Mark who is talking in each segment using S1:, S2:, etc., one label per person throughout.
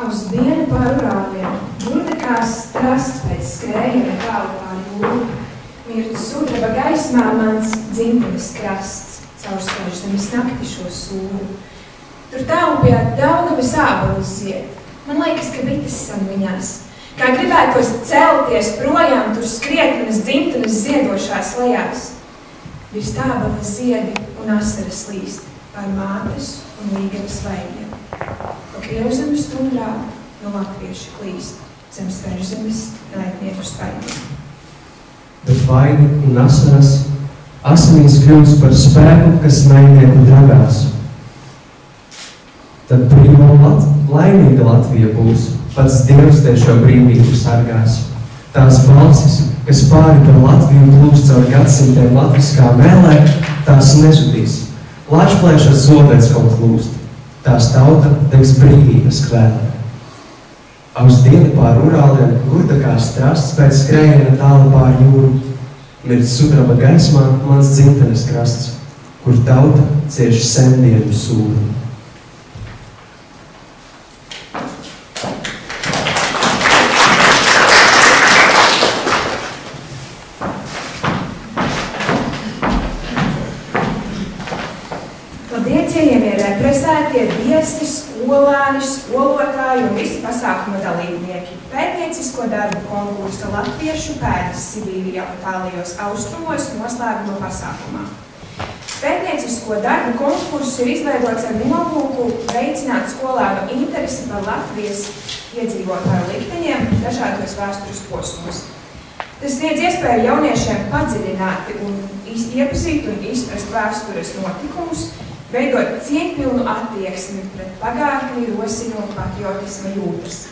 S1: Uz dienu pār urāliem, burvekās strasts pēc skrējiena tālu pār jūru. Mirtu sudraba gaismā mans dzimtenes krasts, caurskauž zemes nakti šo sūru. Tur tālu pie Daugavas ābolas zied. Man liekas, ka bites sanviņās. Kā gribētos celties projām, tur skriet manas dzimtenes ziedošās lejās. Virs ābolas ziedi un asaras līst pār mātes un līgavas vaigiem. Pa Krievzemes tundrā no latvieši klīst, zem Sveržzemes naidnieku spaigiem.
S2: Bet vaini un asaras asinīs kļūst par spēku, kas naidnieku dragās. Tad brīvo laimīga Latvija būs, pats Dievs tiešo brīvību sargās. Tās balsis, kas pāri par Latviju plūst caur gadsimtiem latviskā mēlē, tās nezudīs. Lāčplēšas zobens kaut klūst. Tās tauta degs brīvības kvēlē. Uz dienu pār urāliem gurda kā strasts pēc skrējiena tālu pār jūru. Mirts sudraba gaismā mans dzimtenes krasts, kur tauta cieš sendienu sūru.
S1: Represētie viesi, skolēni, skolotāji un visi pasākuma dalībnieki. Pētniecisko darbu konkursa Latviešu pēdas Sibīrijā un tālajos austrumos noslēguma pasākumā. Pētniecisko darbu konkurss ir izveidots ar nolūku veicināt skolēnu interesi par Latvijas iedzīvotāju likteņiem dažādos vēstures posmos. Tas sniedz iespēju jauniešiem padziļināti un iepazīt un izprast vēstures notikumus, veidot cieņpilnu attieksmi pret pagātni, rosinot patriotisma jūtas.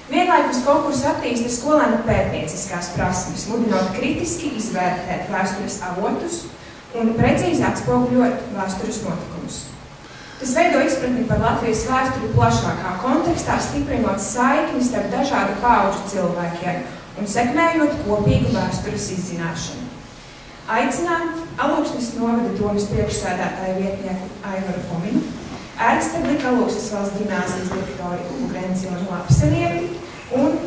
S1: Vienlaikus konkurss attīsta skolēnu pētnieciskās prasmes, mudinot kritiski izvērtēt vēstures avotus un precīzi atspoguļot vēstures notikumus. Tas veido izpratni par Latvijas vēsturi plašākā kontekstā, stiprinot saikni starp dažādu paudžu cilvēkiem un sekmējot kopīgu vēstures izzināšanu. Aicinām Alūksnes novada domes priekšsēdētāju vietnieku Aivaru Fominu, Ērgstebļa Alūksnes valsts ģimnāzijas direktori Ugu Grencionu Lapsenieti un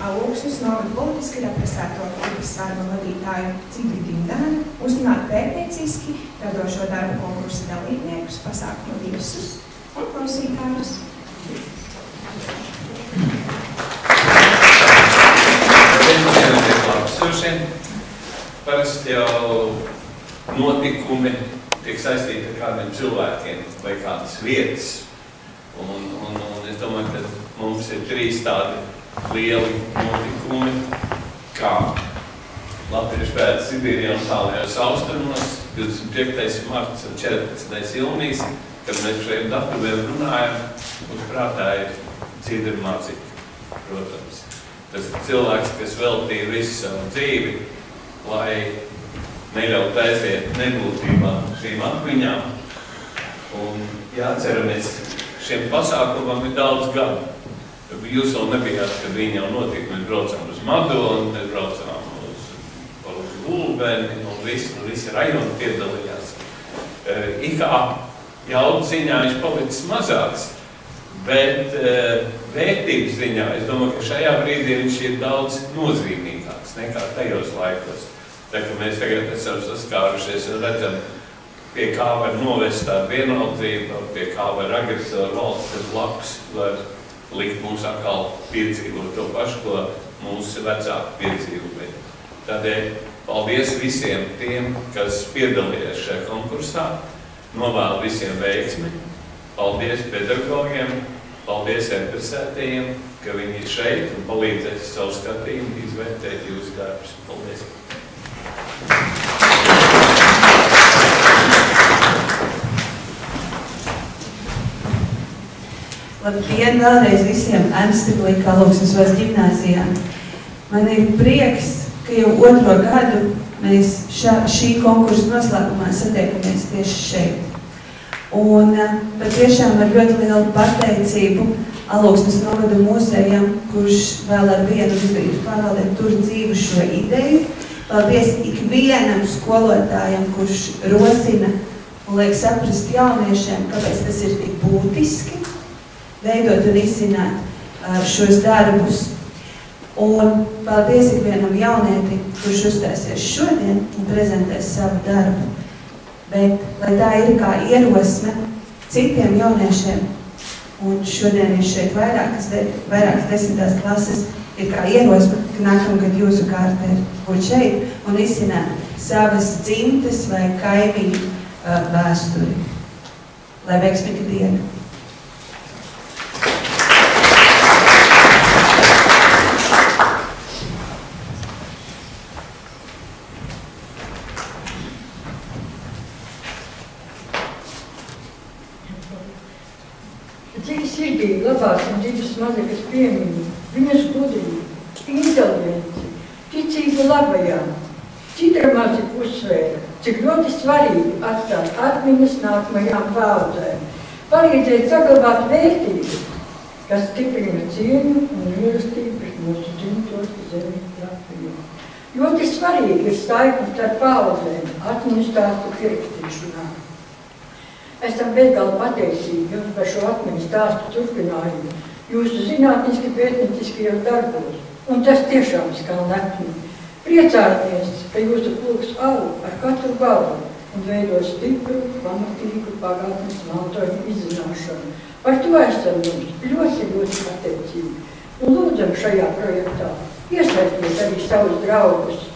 S1: Alūksnes novada politiski represēto klubas sarma vadītāju Cibri Dindāni uzrunāt pētnieciski radošo darbu konkursa dalībniekus, pasākumu viesus un klausītājus.
S3: Parasti jau notikumi tiek saistīti ar kādiem cilvēkiem vai kādas vietas. Un es domāju, ka mums ir 3 tādi lieli notikumi, kā Latviešu pēdas Sibīrijā un tālajos austrumos, 25. marts un 14. jūnijas, kad mēs šeit datumiem runājam, uz prātā ir Dzīdra Mazika, protams. Tas ir cilvēks, kas veltīja visu savu dzīvi, lai neļaut aiziet nebūtībām šīm atmiņām. Un jāatceramies, šiem pasākumam ir daudz gadu. Jūs vēl nebijāt, kad viņi jau notika. Mēs braucām uz Madonu, mēs braucām uz Gulbeni un visi rajoni piedalījās. Ikā jaudas ziņā viņš palicis mazāks, bet vērtības ziņā, es domāju, ka šajā brīdī viņš ir daudz nozīmīgāks nekā tajos laikos. Tā kā mēs tagad esam saskārušies un redzam, pie kā var novest tādu vienaldzību, pie kā var agresoru valsts, kas blakus var likt mums atkal piedzīvot to pašu, ko mūsu vecāki piedzīvoja. Tādēļ paldies visiem tiem, kas piedalījās šajā konkursā, novēlu visiem veiksmi, paldies pedagogiem, paldies represētajiem, ka viņi ir šeit un palīdzēs savu skatījumu izvērtēt jūsu darbus. Paldies!
S4: Labdien vēlreiz visiem Ērgstebļa Alūksnes valsts ģimnāzijām. Man ir prieks, ka jau 2. gadu mēs šī konkursa noslēgumā satiekamies tieši šeit. Un patiešām ar ļoti lielu pateicību Alūksnes novada muzejam, kurš vēl ar vienu izdarības pārvaldē tur dzīvu šo ideju. Paldies ikvienam skolotājam, kurš rosina un liek saprast jauniešiem, kāpēc tas ir tik būtiski veidot un izzināt šos darbus. Un paldies ikvienam jaunietim, kurš uzstāsies šodien un prezentēs savu darbu. Bet, lai tā ir kā ierosme citiem jauniešiem, un šodien ir šeit vairākas 10. klases, ir kā ierosme, ka nākamgad jūsu kārta ir būt šeit un izzināt savas dzimtes vai kaimiņu vēsturi. Lai veiksmīga diena!
S5: Cik sirdīgi labās un Dzīdras Mazikas piemiņu, viņas gudrību, inteliģenci, ticību labajām. Dzīdra Mazika uzsvēra, cik ļoti svarīgi atstāt atmiņas nākamajām paudzēm, palīdzēt saglabāt vērtības, kas stiprina cieņu un mīlestību pret mūsu dzimtos zemes Latviju. Ļoti svarīgi ir saikne starp paudzēm, atmiņu stāstu pierakstīšanā. Esam bezgalīgi pateicīgi jums par šo atmiņu stāstu turpinājumu, jūsu zinātniski pētnieciskajos darbos, un tas tiešām skan lepni. Priecājamies, ka jūsu pulks aug ar katru gadu un veido stipru, pamatīgu pagātnes mantojumu izzināšanu. Par to esam jums ļoti pateicīgi. Un lūdzam šajā projektā iesaistīt arī savus draugus.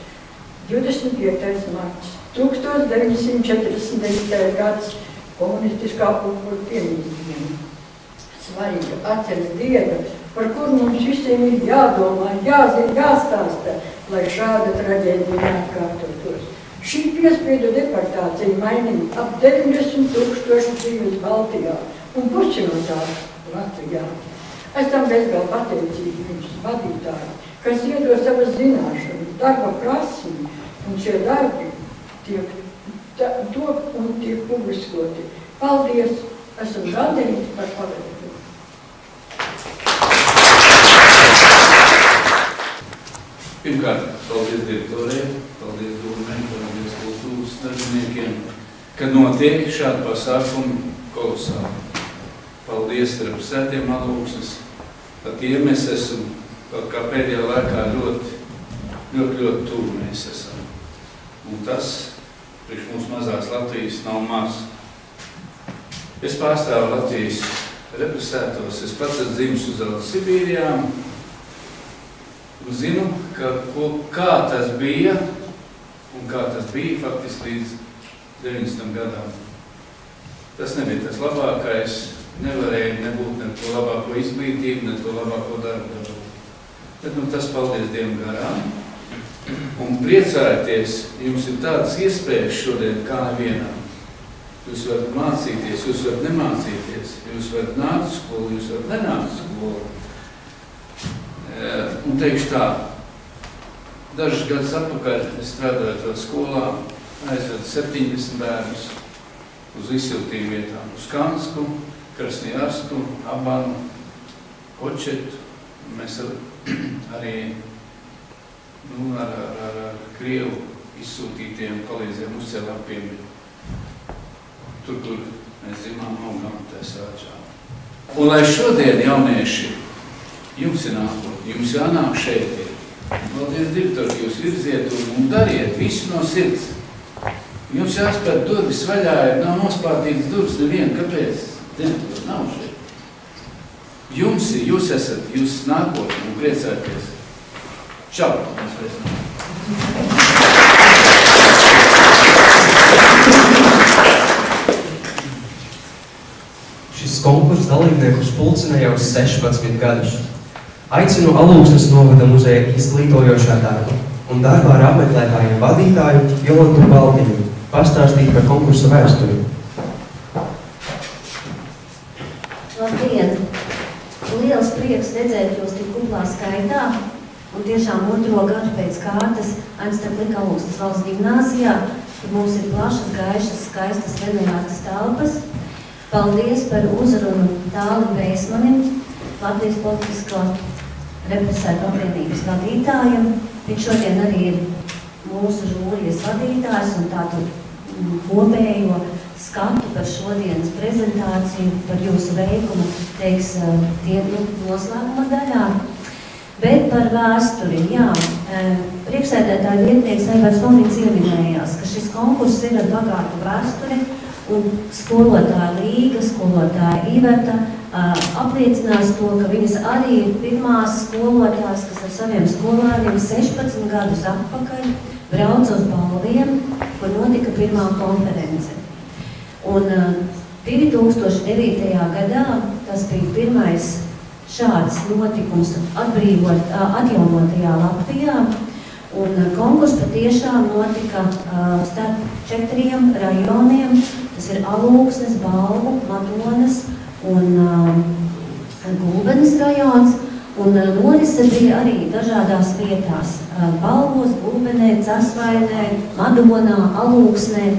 S5: 25. marts, 1949. gads, komunistiskā upuru piemiņas diena. Svarīga atceres diena, par kuru mums visiem ir jādomā, jāzina, jāstāsta, lai šāda traģēdija neatkārtotos. Šī piespiedu deportācija mainīja ap 90,000 dzīves Baltijā un pusi no tās Latvijā. Esam bezgalīgi pateicīgi jums, vadītāji, kas iedod savas zināšanas, darba prasmi, un šie darbi tiek top un tiek publiskoti. Paldies! Esam gandarīti par paveikto.
S3: Pirmkārt, paldies direktoriem, paldies Dūrmei par
S6: dalībniekiem, ka notiek šādi pasākumi kolosāli. Paldies Repusētiem Alūksnes. Par tiem mēs esam kaut kā pēdējā laikā ļoti tuvu mēs esam. Un tas, priekš mūsu mazās Latvijas, nav maz. Es pārstāvu Latvijas represētos. Es pats esmu dzimis uzaudzis Sibīrijā. Un zinu, kā tas bija, un kā tas bija faktiski līdz 90. gadām. Tas nebija tas labākais. Nevarēja nebūt ne to labāko izglītību, ne to labāko darbu. Bet tas paldies Dievam garām. Un priecājieties, jums ir tādas iespējas šodien kā nevienam. Jūs varat mācīties, jūs varat nemācīties, jūs varat nākt uz skolu, jūs varat nenākt uz skolu. Un teikšu tā, dažus gadus atpakaļ es strādāju skolā, aizvedu 70 bērnus uz izsiltību vietām, uz Kansku, Krasnojarsku, Abanu, Kočetu. Mēs arī ar Krievu izsūtītiem palīdziem uzcēlām piemiņu. Tur mēs zinām augām tēsāčā. Un lai šodien jaunieši, jums ir nākotne, jums jānāk šeit ir. Paldies, direktori, jūs virziet un dariet visu no sirds. Jums jāspēr durvis vaļā, nav nospārtītas durvis nevienu, kāpēc? Direktori nav šeit. Jums ir, jūs esat, jūs nākotne un priecājieties. Čau!
S2: Šis konkurss dalībniekus pulcinē jau 16 gadus. Aicinu Alūksnes novada muzeja izglītojošā darba un darbā ar apmeklētājiem vadītāju Jolantu Baldiņu pastāstīt par konkursa vēsturi.
S7: Labdien! Liels prieks redzēt jūs tik kuplā skaitā un tiešām 2. gadu pēc kārtas Anstaplika Alūksnes valsts gimnāzijā, kur mums ir plašas, gaišas, skaistas, renovētas telpas. Paldies par uzrunu Tālim Veismanim, Latvijas politisko represētu apvienības vadītājiem. Viņš šodien arī ir mūsu žūrijas vadītājs un tādu kopējo skatu par šodienas prezentāciju, par jūsu veikumu, teiks tie noslēguma daļā. Bet par vēsturi, jā. Priekšsēdētāja vietnieks Aivars Lomīns ieminējās, ka šis konkurss ir ar bagātu vēsturi, un skolotāja Līga, skolotāja Iveta apliecinās to, ka viņas arī ir pirmās skolotājas, kas ar saviem skolāniem 16 gadus atpakaļ brauc uz Balviem, kur notika pirmā konference. Un 2009. gadā tas bija pirmais šāds notikums atjaunotajā Latvijā, un konkurss patiešām notika starp 4 rajoniem. Tas ir Alūksnes, Balvu, Madonas un Gulbenes rajons, un norise bija arī dažādās vietās – Balvos, Gulbenē, Casvainē, Madonā, Alūksnē.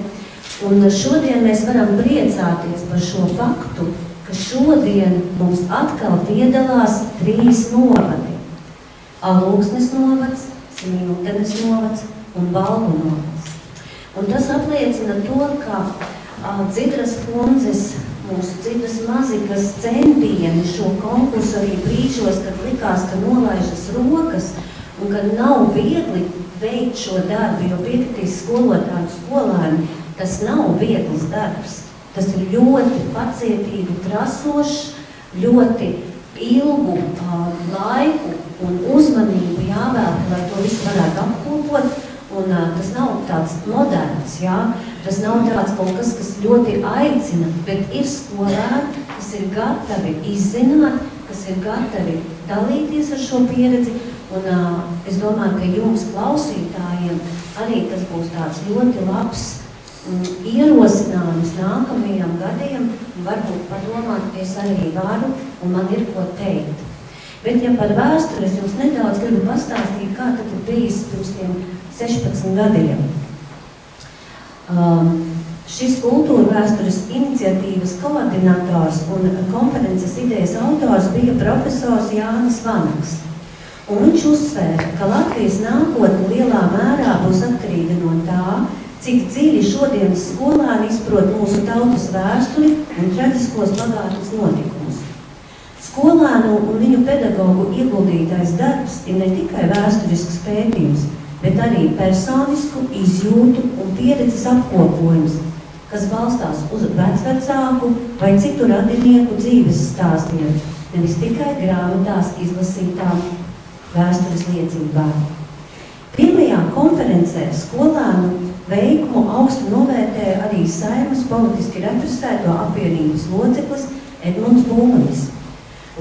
S7: Un šodien mēs varam priecāties par šo faktu, ka šodien mums atkal piedalās 3 novadi – Alūksnes novads, Smiltenes novads un Balvu novads. Un tas apliecina to, ka Dzidras kundzes, mūsu Dzidras Mazikas centieni šo konkursu arī brīžos, kad likās, ka nolaižas rokas un kad nav viegli veikt šo darbu, jo piekritīs skolotāju skolēni, tas nav viegls darbs. Tas ir ļoti pacietīgi prasošs, ļoti ilgu laiku un uzmanību jāvēlta, lai to visu varētu apkopot. Un tas nav tāds moderns, jā. Tas nav tāds kaut kas, kas ļoti aicina, bet ir skolēni, kas ir gatavi izzināt, kas ir gatavi dalīties ar šo pieredzi. Un es domāju, ka jums klausītājiem arī tas būs tāds ļoti labs ierosinājums nākamajiem gadiem. Varbūt padomāt, es arī varu un man ir ko teikt. Bet ja par vēsturi es jums nedaudz gribu pastāstīt, kā tad ir bijis pirms tiem 16 gadiem. Šis kultūra vēstures iniciatīvas koordinators un konferences idejas autors bija profesors Jānis Vanaks. Un viņš uzsvēra, ka Latvijas nākotne lielā mērā būs atkarīga no tā, cik dziļi šodienas skolāni izprot mūsu tautas vēsturi un traģiskos pagātnes notikumus. Skolānu un viņu pedagogu ieguldītais darbs ir ne tikai vēsturisks pētījums, bet arī personisku izjūtu un pieredzes apkopojums, kas balstās uz vecvecāku vai citu radinieku dzīves stāstiem, nevis tikai grāmatās izlasītām vēstures liecībām. Pirmajā konferencē skolānu veikumu augstu novērtēja arī Saeimas politiski represēto apvienības loceklis Edmunds Būmanis.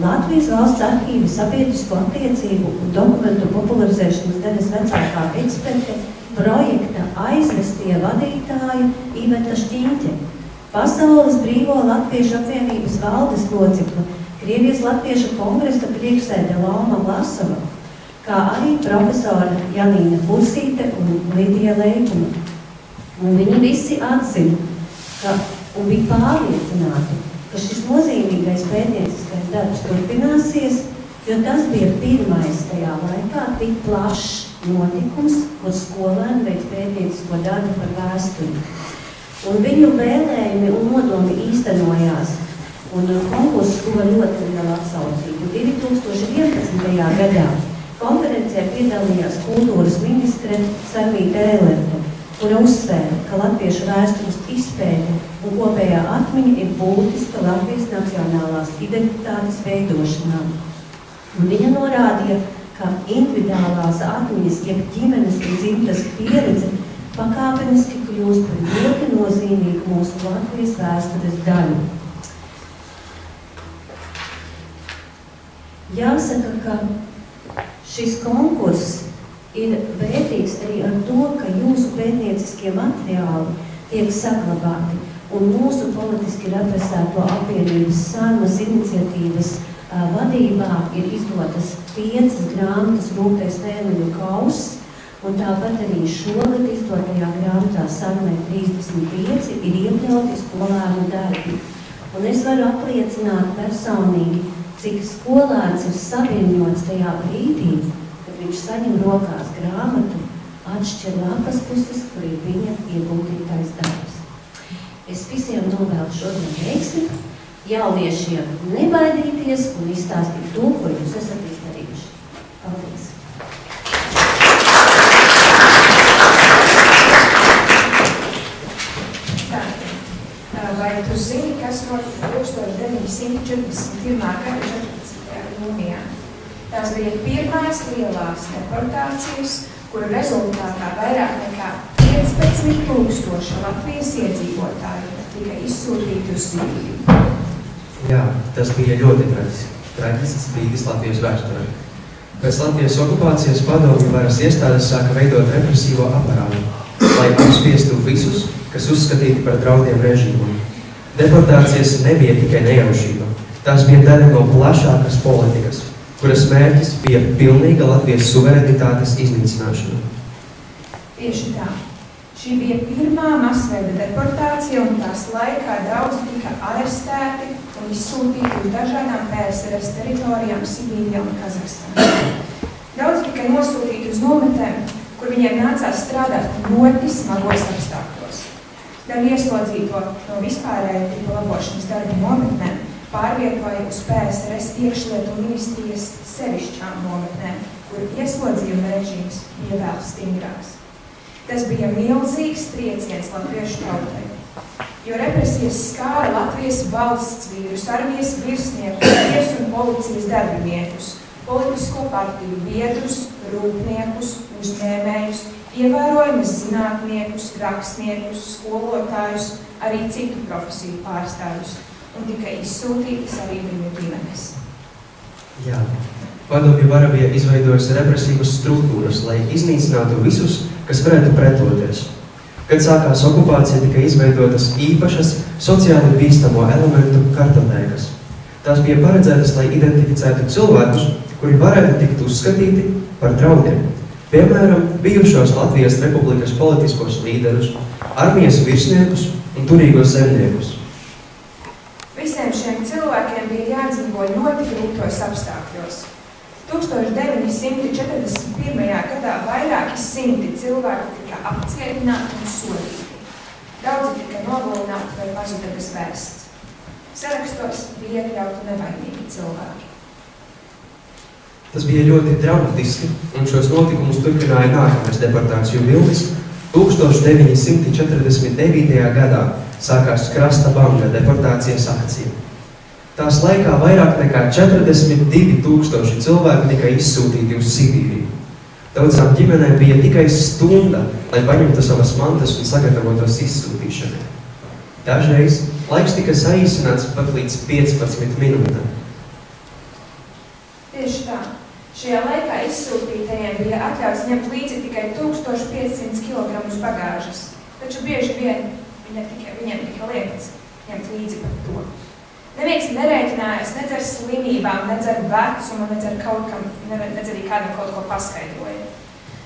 S7: Latvijas valsts arhīva sabiedrisko attiecību un dokumentu popularizēšanas daļas vecākā eksperte, projekta aizvestie vadītāja Iveta Šķiņķe, Pasaules Brīvo Latviešu apvienības valdes locekla, Krievijas Latviešu kongresa priekšsēde Lauma Vlasova, kā arī profesora Janīna Pusīte un Lidija Leikuma. Un viņi visi atzina un bija pārliecināti, ka šis nozīmīgais pētnieciskais darbs turpināsies, jo tas bija pirmais tajā laikā tik plašs notikums, kur skolēni veic pētniecisko darbu par vēsturi. Un viņu vēlējumi un nodomi īstenojās, un konkurss guva ļoti lielu atsaucību. 2011. gadā konferencē piedalījās kultūras ministre Sarmīte Ēlerte, kura uzsvēra, ka latviešu vēstures izpēte un kopējā atmiņa ir būtiska Latvijas nacionālās identitātes veidošanā. Un viņa norādīja, ka individuālās atmiņas, jeb ģimenes un dzimtas pieredze pakāpeniski kļūst par ļoti nozīmīgu mūsu Latvijas vēstures daļu. Jāsaka, ka šis konkurss ir vērtīgs arī ar to, ka jūsu pētnieciskie materiāli tiek saglabāti un mūsu politiski represēto apvienības Saeimas iniciatīvas vadībā ir izdotas 5 grāmatas Rūptais Vēliņu kauss, un tāpat arī šogad izdotajā grāmatā Saeimai 35 ir iekļauti skolēnu darbi. Un es varu apliecināt personīgi, cik skolēns ir saviņots tajā brīdī, kad viņš saņem rokās grāmatu, atšķir lapas puses, kur ir viņa ieguldītais darbs. Es visiem novēlu šodien veiksmi, jauniešiem nebaidīties un izstāstīt to, ko jūs esat izdarījuši. Paldies!
S1: Vai tu zini, kas notika 1941. gada 14. jūnijā? Tās bija pirmās lielās deportācijas, kuru rezultātā vairāk nekā 15,000 Latvijas iedzīvotāji tika izsūtīti uz Sibīriju.
S2: Jā, tas bija ļoti traģisks brīdis Latvijas vēsturē. Pēc Latvijas okupācijas padomju varas iestādes sāka veidot represīvo aparātu, lai apspiestu visus, kas uzskatīti par draudiem režīmam. Deportācijas nebija tikai nejaušība. Tās bija daļa no plašākas politikas, kuras mērķis bija pilnīga Latvijas suverenitātes iznīcināšana.
S1: Tieši tā. Šī bija pirmā masveida deportācija, un tās laikā daudzi tika arestēti un izsūtīti uz dažādām PSRS teritorijām Sibīrijā un Kazahstānā. Daudzi tika nosūtīti uz nometēm, kur viņiem nācās strādāt ļoti smagos apstākļos. Daļu ieslodzīto no vispārēju tipu labošanas darba nometnēm pārvietoja uz PSRS iekšlietu ministrijas sevišķām nometnēm, kur ieslodzījuma režīms bija vēl stingrāks. Tas bija milzīgs trieciens latviešu tautai, jo represijas skāra Latvijas valsts vīrus, armijas virsniekus, tiesu un policijas darbiniekus, politisko partiju biedrus, rūpniekus, uzņēmējus, ievērojamas zinātniekus, rakstniekus, skolotājus, arī citu profesiju pārstāvjus, un tika izsūtītas arī viņu ģimenes.
S2: Jā, padomju vara bija izveidojusi represīvas struktūras, lai iznīcinātu visus, kas varētu pretoties. Kad sākās okupācija, tika izveidotas īpašas sociāli bīstamo elementu kartotēkas. Tās bija paredzētas, lai identificētu cilvēkus, kuri varētu tikt uzskatīti par draudiem. Piemēram, bijušos Latvijas Republikas politiskos līderus, armijas virsniekus un turīgos zemniekus.
S1: Visiem šiem cilvēkiem bija jādzīvo ļoti grūtos apstākļos. 1941. gadā vairāki simti cilvēku tika apcietināti un sodīti. Daudzi tika nogalināti vai pazuda bez vēsts. Sarakstos bija iekļauti nevainīgi cilvēki.
S2: Tas bija ļoti dramatiski, un šos notikumus turpināja nākamais deportāciju vilnis. 1949. gadā sākās Krasta Banga deportācijas akcija. Tās laikā vairāk nekā 42,000 cilvēku tika izsūtīti uz Sibīriju. Daudzām ģimenēm bija tikai stunda, lai paņemtu savas mantas un sagatavotos izsūtīšanai. Dažreiz laiks tika saīsināts pat līdz 15 minūtēm.
S1: Tieši tā. Šajā laikā izsūtītajiem bija atļauts ņemt līdzi tikai 1500 kg bagāžas, taču bieži vien viņiem tika liekts ņemt līdzi par to. Neviens nerēķinājās nedz ar slimībām, nedz ar vecumu, nedz arī kādam kaut ko paskaidroja.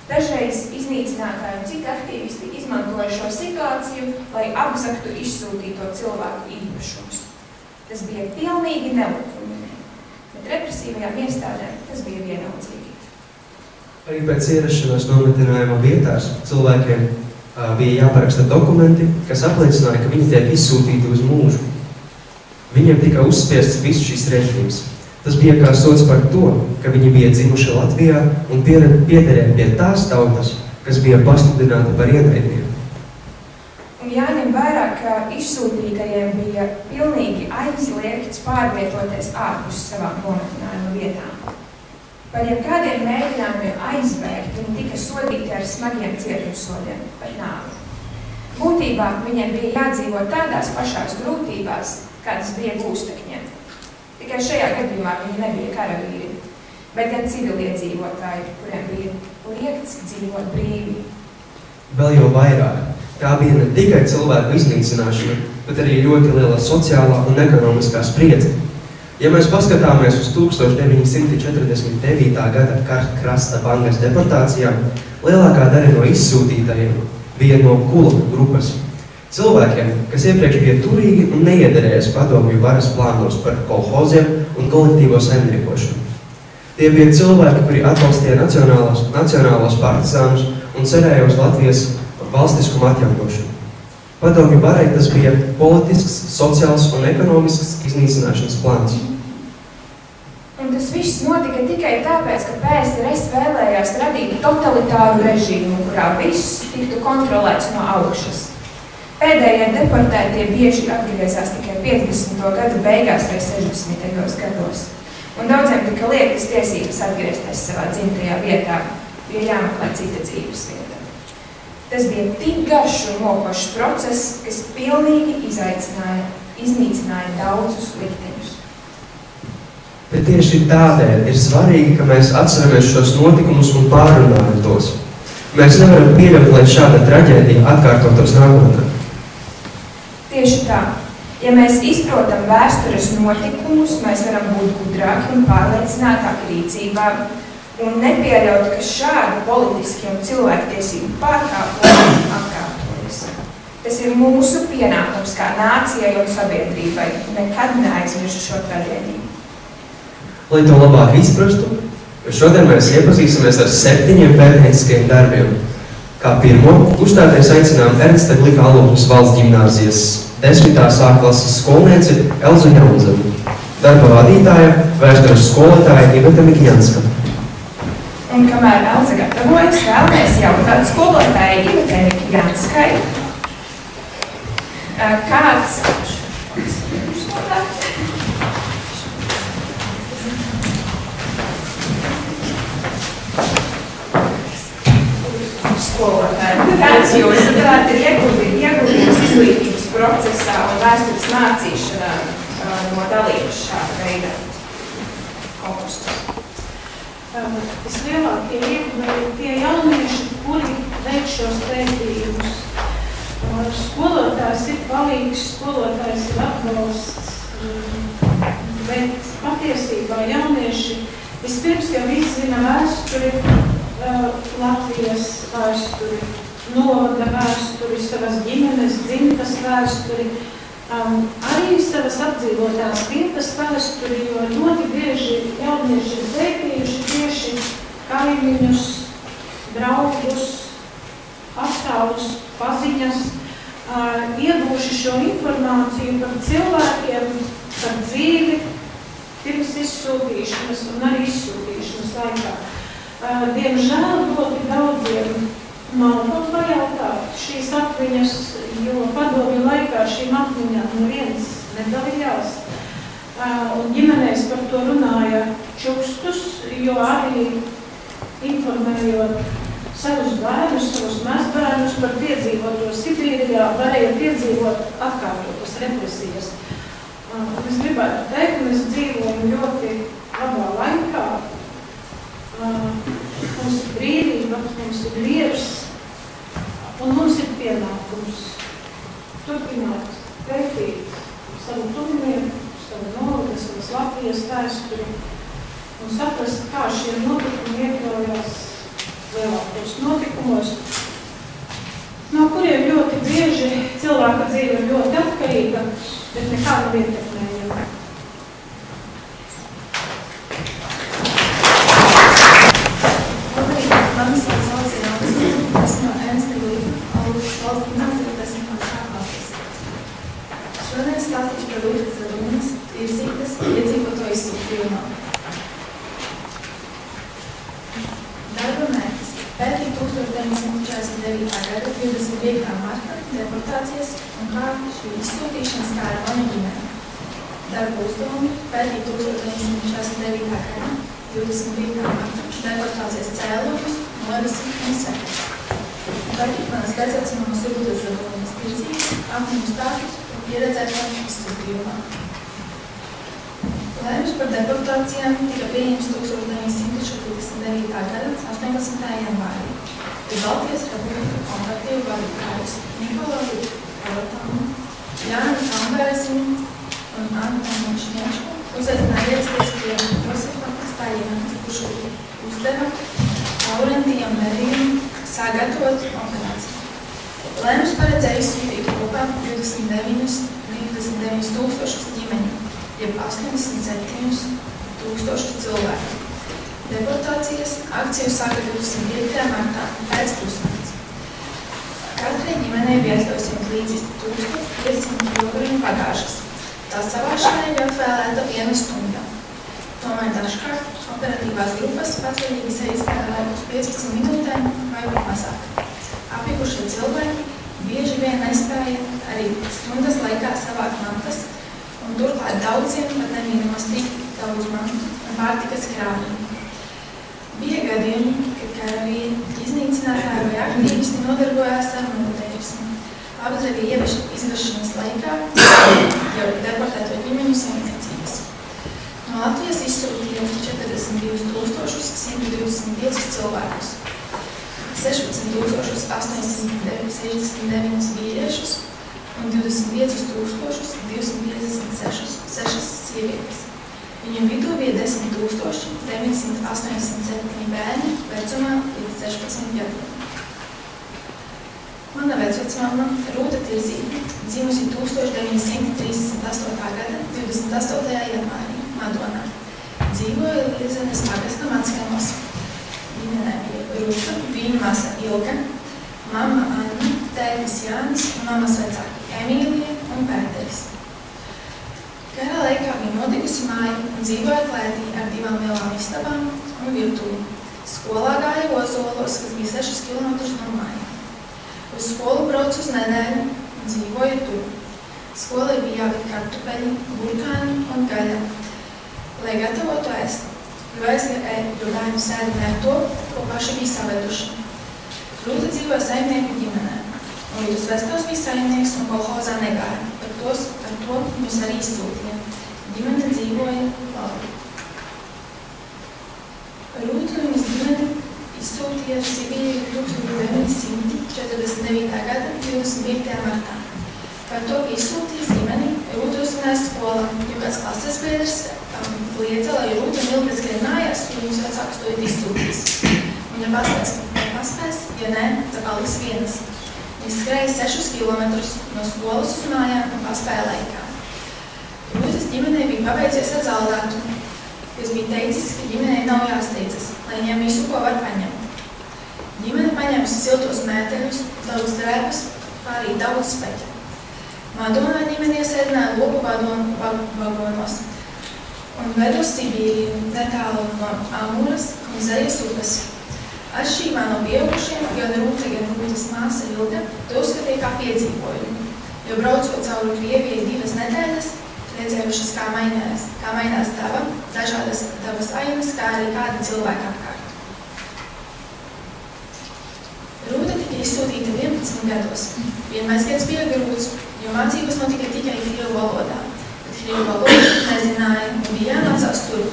S1: Dažreiz iznīcinātāji un citi aktīvisti izmantoja šo situāciju, lai apzaktu izsūtīto cilvēku īpašumus. Tas bija pilnīgi nelikumīgi. Bet represīvajām iestādēm tas bija vienaldzīgi.
S2: Arī pēc ierašanās nometinājuma vietās cilvēkiem bija jāparaksta dokumenti, kas apliecināja, ka viņi tiek izsūtīti uz mūžu. Viņiem tika uzspiests viss šis režīms. Tas bija kā sods par to, ka viņi bija dzimuši Latvijā un piederēja pie tās tautas, kas bija pasludināta par ienaidnieku.
S1: Un jāņem vērā, ka izsūtītajiem bija pilnīgi aizliegts pārvietoties ārpus savām nometinājuma vietām. Par jebkādiem mēģinājumiem aizbēgt, viņi tika sodīti ar smagiem cietumsodiem par nāvi. Būtībā viņiem bija jādzīvo tādās pašās grūtībās, kādas bija gūstekņiem. Tikai šajā gadījumā viņi nebija karavīri, bet gan civiliedzīvotāji, kuriem bija liekts dzīvot brīvi.
S2: Vēl jau vairāk. Tā bija ne tikai cilvēku iznīcināšana, bet arī ļoti liela sociālā un ekonomiskā spriedze. Ja mēs paskatāmies uz 1949. gada Krasta Bangas deportācijām, lielākā daļa no izsūtītajiem bija no kula grupas. Cilvēkiem, kas iepriekš bija turīgi un neiederējas padomju varas plānos par kolhoziem un kolektīvo saimniekošanu. Tie bija cilvēki, kuri atbalstīja nacionālos partizānus un cerēja uz Latvijas valstiskumu atjaunošanu. Padomju varai tas bija politisks, sociāls un ekonomisks iznīcināšanas plāns.
S1: Un tas viss notika tikai tāpēc, ka PSRS vēlējās radīt totalitāru režīmu, kurā viss tiktu kontrolēts no augšas. Pēdējie deportētie bieži atgriezās tikai 50. gadu beigās vai 60. gados. Un daudziem tika liektas tiesības atgriezties savā dzimtajā vietā, bija jāmeklē cita dzīves vieta. Tas bija tik garš un mokošs process, kas pilnīgi iznīcināja daudzus likteņus.
S2: Bet tieši tādēļ ir svarīgi, ka mēs atceramies šos notikumus un pārrunājam tos. Mēs nevaram pieļaut, lai šāda traģēdija atkārtotos nākotnē.
S1: Tieši tā. Ja mēs izprotam vēstures notikumus, mēs varam būt gudrāki un pārliecinātāki rīcībā un nepieļaut, ka šādi politiski un cilvēktiesību pārkāpumi atkārtojas. Tas ir mūsu pienākums kā nācijai un sabiedrībai, nekad neaizmirst šo traģēdiju.
S2: Lai to labāk izprastu, šodien mēs iepazīsimies ar 7 pētnieciskiem darbiem. Kā pirmo, uzstāties aicinām Ernsta Glika Alūksnes valsts ģimnāzijas 10. A klases skolnieci Elzu Jaunzemi, darba vadītāja, vēstures skolotāja Iveta Mikņanska.
S1: Un kamēr Elza gatavojas, vēlamies jautāt skolotājai Ivetai Mikņanskai, kāds kāds jūs saprāt ir ieguldījums izglītības procesā un vēstures mācīšanā no dalības šāda veida konkursus?
S8: Vislielākie ieguldījumi ir tie jaunieši, kuri veic šos pētījumus. Skolotājs ir palīgs, skolotājs ir atbalsts, bet patiesībā jaunieši vispirms jau izzina vēsturi, Latvijas vēsturi, novada vēsturi, savas ģimenes dzimtas vēsturi, arī savas apdzīvotās vietas vēsturi, jo ļoti bieži jaunieši ir pētījuši tieši kaimiņus, draugus, apkārt pasaulus, paziņas, ieguvuši šo informāciju par cilvēkiem, par dzīvi, pirms izsūtīšanas un arī izsūtīšanas laikā. Diemžēl ļoti daudziem nav kaut pajautāt šīs atmiņas, jo padomju laikā šīm atmiņām neviens nedalījās. Un ģimenēs par to runāja čukstus, jo arī informējot savus bērnus, savus mazbērnus par piedzīvoto Sibīrijā, varēja piedzīvot atkārtotas represijas. Es gribētu teikt, mēs dzīvojam ļoti labā laikā. Mums ir brīvība, mums ir miers, un mums ir pienākums turpināt pētīt savu tuvinieku, savu novadu, savas Latvijas vēsturi un saprast, kā šie notikumi iekļaujās lielākos notikumos, no kuriem ļoti bieži cilvēka dzīve ir ļoti atkarīga, bet nekāda ietekmējuma.
S9: Labrīt, mani sauc Laucija Augustīna, esmu no Ernsta Valsts gimnāzija, esmu no sāklastes. Šodien stāstīšu par Rūtas Zarunas virzītes iedzīvoto izsūtījumā. Darba mērķis – pētīt 1949. gada 25. marta deportācijas un kā šī izsūtīšana skāra manu ģimeni. Darba uzdevumi – pētīt 1949. gada 25. marta deportācijas cēloņus, norisi un sekas. Pētīt manas pēcvecumos Rūtas Zarunas virzītes, apņemu stāstus un pieredzēšanu izsūtījumā. Lēmums par deportācijām tika pieņemts 1949. gada 18. janvārī, kad Baltijas Republika kompaktīvu vadītājus Nikolu Korotānu, Jānu Tambērziņu un Antonu Šņečku uzaicināja ierasties pie Josefa Stājina, kurš uzdeva Laurentijam Berījam sagatavot operāciju. Lēmums paredzēja izsūtīt kopā 29 tūkstošus ģimeņu, jeb 87 tūkstošus cilvēku. Deportācijas akciju sāka 25. martā pēc pusnakts. Katrai ģimenei bija atļausiet līdzi 1500 kilogramu bagāžas. Tās savāšanai bija atvēlēta 1 stunda. Tomēr dažkārt operatīvās grupas patvaļīgi saīstēja uz 15 minūtēm vai pat mazāk. Apjukušie cilvēki bieži vien nespēja arī stundas laikā savākt mantas, un turklāt daudziem pat nemīnamos tik daudz mantu un pārtikas krājumi. Bija gadījumi, kad karavīri, iznīcinātāji vai aktīvisti nodarbojās ar noteikšanu. Apdravi izvešanas laikā jau deportēto ģimeņu saimniecības. No Latvijas izsūtīja 42,125 cilvēkus, 16,869 vīriešus un 25,256 sievietes. Viņu vidū bija 10,987 bērni vecumā līdz 16 gadiem. Mana vecvecmamma Rūta Tirzīte dzimusi 1938. gada 28. janvārī Madonā. Dzīvoja Liezenes pagasta Mackēnos. Ģimenē bija Rūta, viņa masa Ilga, mamma Anna, tētis Jānis un mammas vecāki Emīlija un Pēteris. Kara laikā viņa nodigusi māju un dzīvoja klētī ar 2 lielām istabām un virtuvi. Skolā gāja Ozolos, kas bija 6 kilometrus no mājām. Uz skolu brauc uz nedēļu un dzīvoja tur. Skolai bija jāved kartupeļi, burkāni un gaļa. Lai gatavotu ēst, jo bērni sēdināja to, ko paši bija saveduši. Rūta dzīvoja saimnieku ģimenē. Rūtas Vestovs bija saimnieks un kolhozā negāja, ar to viņus arī izsūtīja. Ģimene dzīvoja labi. Rūta un viņas ģimene izsūtīja uz Sibīriju 1949. gada 25. martā. Par to, ka izsūtīs ģimeni, Rūta uzzināja skolā, jo kāds klases biedrs liedza, lai Rūta un Ilga skrien mājās, un viņus vecākus to izsūtīs. Viņa paspēs, ka paspēs, ja nē, tad paliks vienas. Viņa skrēja 6 kilometrus no skolas uz mājām un paspēja laikā. Rūtas ģimenei bija pabeidzies ar zaldātumu, kas bija teicis, ka ģimenei nav jāsteidzas, lai ņem visu, ko var paņemt. Ģimene paņēmusi siltos mēteļus, daudz drēbes, kā arī daudz speķu. Madonā ģimene iesēdināja loku vagonos un ved uz Sibīriju, netālu no Amūras un Zejas upes. Atšķirībā no pieaugušiem, gan Rūta, gan Rūtas māsa Ilga to uzskatīja kā piedzīvojumu, jo braucot cauri Krievijai 2 nedēļas, redzējušas, kā mainās daba, dažādas dabas ainas, kā arī kādi cilvēki apkārt. Rūta tika izsūtīta 11 gados. Pirmais gads bija grūts, jo mācības notika tikai krievu valodā, bet krievu valodu nezināja un bija jāmācās tur.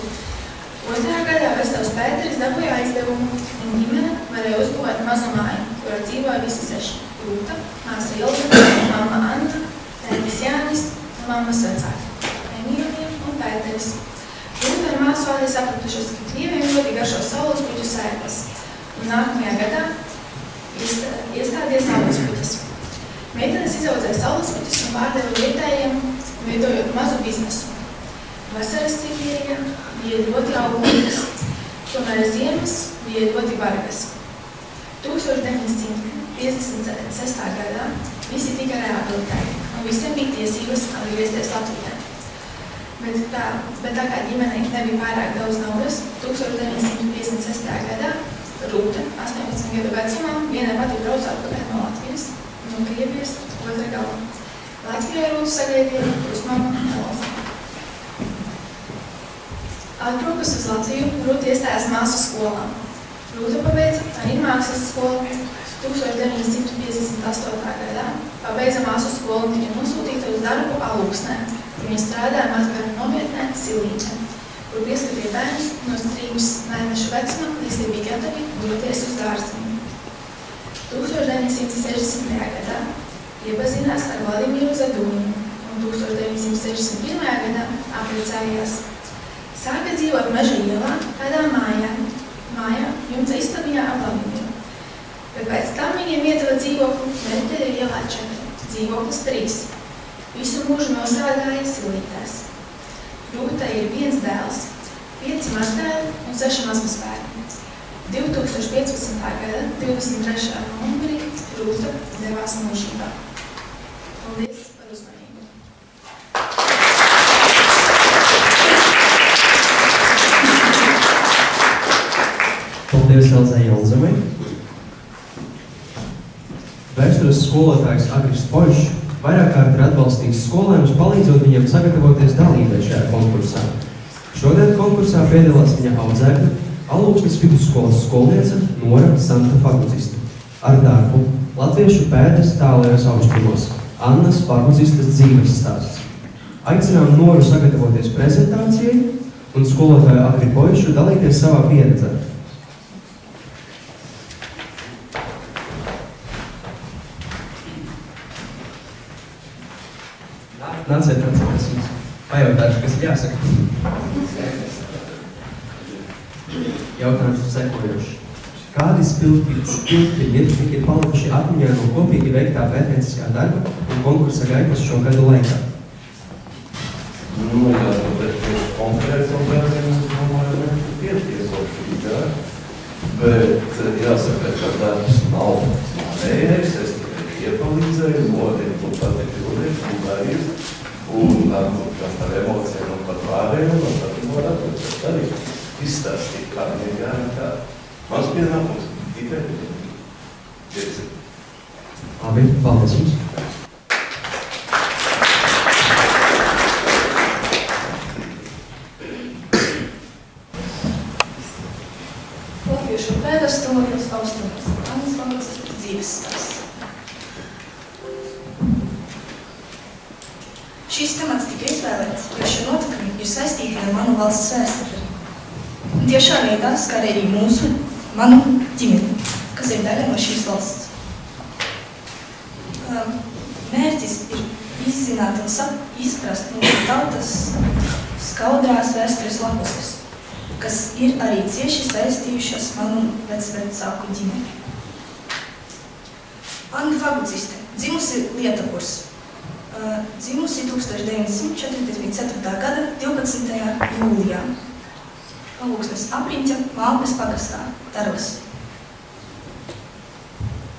S9: Otrā gadā Vestovs Pēteris dabūja aizdevumu, un ģimene varēja uzbūvēt mazu māju, kurā dzīvoja visi 6 – Rūta, māsa Ilga, mamma Anna, tētis Jānis un mammas vecāki – Emīlija un Pēteris. Rūta ar māsu vārdi sapratušas, ka Krieviem ļoti garšo saulespuķu sēklas, un nākamajā gadā iestādīja saulespuķas. Meitenes izaudzēja saulespuķus un pārdeva vietējiem, veidojot mazu biznesu. Vasaras Sibīrijā bija ļoti auglīgas, tomēr ziemas bija ļoti bargas. 1956. gadā visi tika rehabilitēti, un visiem bija tiesības atgriezties Latvijā. Bet tā kā ģimenei nebija pārāk daudz naudas, 1956. gadā Rūta, 18 gadu vecumā, vienai pati brauc atpakaļ no Latvijas, no Krievijas otrā galā. Latvijā Rūtu sagaidīja krustmamma Elza. Atbraukus uz Latviju, Rūta iestājās māsu skolā. Rūta pabeidza arī mākslas skolu. 1958. gadā pabeidza māsu skolu un tika nosūtīta uz darbu Alūksnē. Viņa strādāja mazbērnu novietnē Silīņē, kur pieskatīja bērnus no 3 mēnešu vecuma, līdz tie bija gatavi doties uz dārziņu. 1960. gadā iepazinās ar Vladimiru Zaduņu un 1961. gadā apprecējās. Sāka dzīvot Meža ielā, kādā mājā, jumta istabiņā ap Vladimiru. Bet pēc tam viņiem iedeva dzīvokli Meļķeļa ielā 4, dzīvoklis 3. Visu mūžu nostrādāja Silītēs. Rūtai ir 1 dēls, 5 mazdēli un 6 mazmazbērni. 2015. gada 23. novembrī Rūta devās mūžībā. Paldies par uzmanību!
S2: Paldies Elzai Jelzemai. Vēstures skolotājs Agris Poļš vairāk kārt ir atbalstījis skolēnus, palīdzot viņiem sagatavoties dalībai šajā konkursā. Šodien konkursā piedalās viņa audzēkļa, Alūksnes vidusskolas skolniece Nora Santa Fagucista ar darbu Latviešu pēdas tālajos austrumos Annas Fagucistas dzīves stāsts. Aicinām Noru sagatavoties prezentācijai un skolotāju Agri Poļšu dalīties savā pieredzē. Nāciet, es jums pajautāšu, kas ir jāsaka. Jautājums ir sekojošs. Kādi spilgti mirkļi ir palikuši atmiņā no kopīgi veiktā pētnieciskā darba un konkursa gaitas šo gadu laikā?
S10: Jā, tāpēc konkrēts un pēdējums, domāju, pietiekoši, jā. Bet jāsaka, ka darbs nav manējais, es tikai iepalīdzēju, modiem tu patīk jūries un darījus, un ar emocijām un pat vārējiem, un tad varētu arī izstāstīt, kā viņiem jānāk. Mans pienākums tikai pieci.
S2: Labi, paldies jums.
S9: Latviešu pēdas tuvajos austrumos. Annas Fagucistas dzīves stāsts.
S11: Šis temats tika izvēlēts, jo šie notikumi ir saistīti ar manu valsts vēsturi. Un tiešā veidā skar arī manu ģimeni, kas ir daļa no šīs valsts. Mērķis ir izzināt un izprast mūsu tautas skaudrās vēstures lapuses, kas ir arī cieši saistījušas manu vecvecāku ģimeni. Anna Faguciste, dzimusi Lietuvos. Dzimusi 1944. gada 12. jūlijā. Alūksnes apriņķa Mālpes pagastā, Tarvas.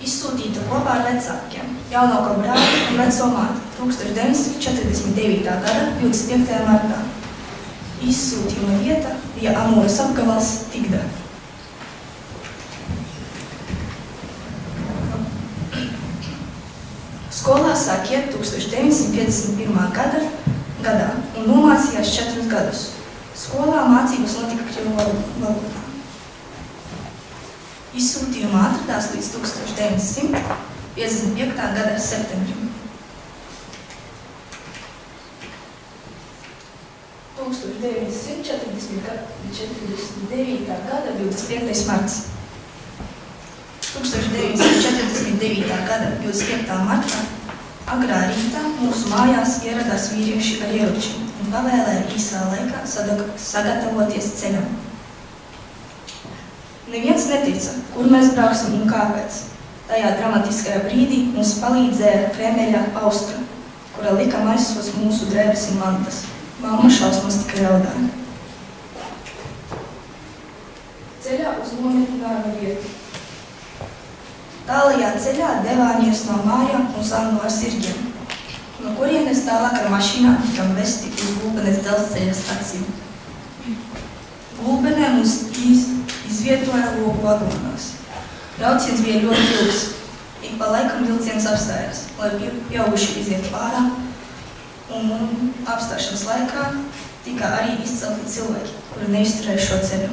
S11: izsūtīta kopā ar vecākiem, jaunāko brāli un veco māti 1949. gada 25. martā. Izsūtījuma vieta bija Amūras apgabals Tigda. Skolā sāk iet 1951. gadā un nomācījās 4 gadus. Skolā mācības notika krievu valodā. Izsūtījumā atradās līdz 1955. gada septembrim. 1949. gada 25. marts. 1949. gada 25. martā agrā rītā mūsu mājās ieradās vīrieši ar ieročiem un pavēlēja īsā laikā sagatavoties ceļam. Neviens netica, kur mēs brauksim un kāpēc. Tajā dramatiskajā brīdī mums palīdzēja Kremeļa Austra, kura lika maisos mūsu drēbes un mantas. Mamma šausmas tikai raudāja. Ceļā uz nometinājumu vietu. Tālajā ceļā devāmies no mājām un Zannu ar zirgiem, no kurienes tālāk ar mašīnām tikam vesti uz Gulbenes dzelzceļa staciju. Gulbenē mums izvietoja loku vagonās. Brauciens bija ļoti ilgs. Ik pa laikam vilciens apstājās, lai pieauguši izietu ārā, un apstāšanas laikā tika arī izcelti cilvēki, kuri neizturēja šo ceļu.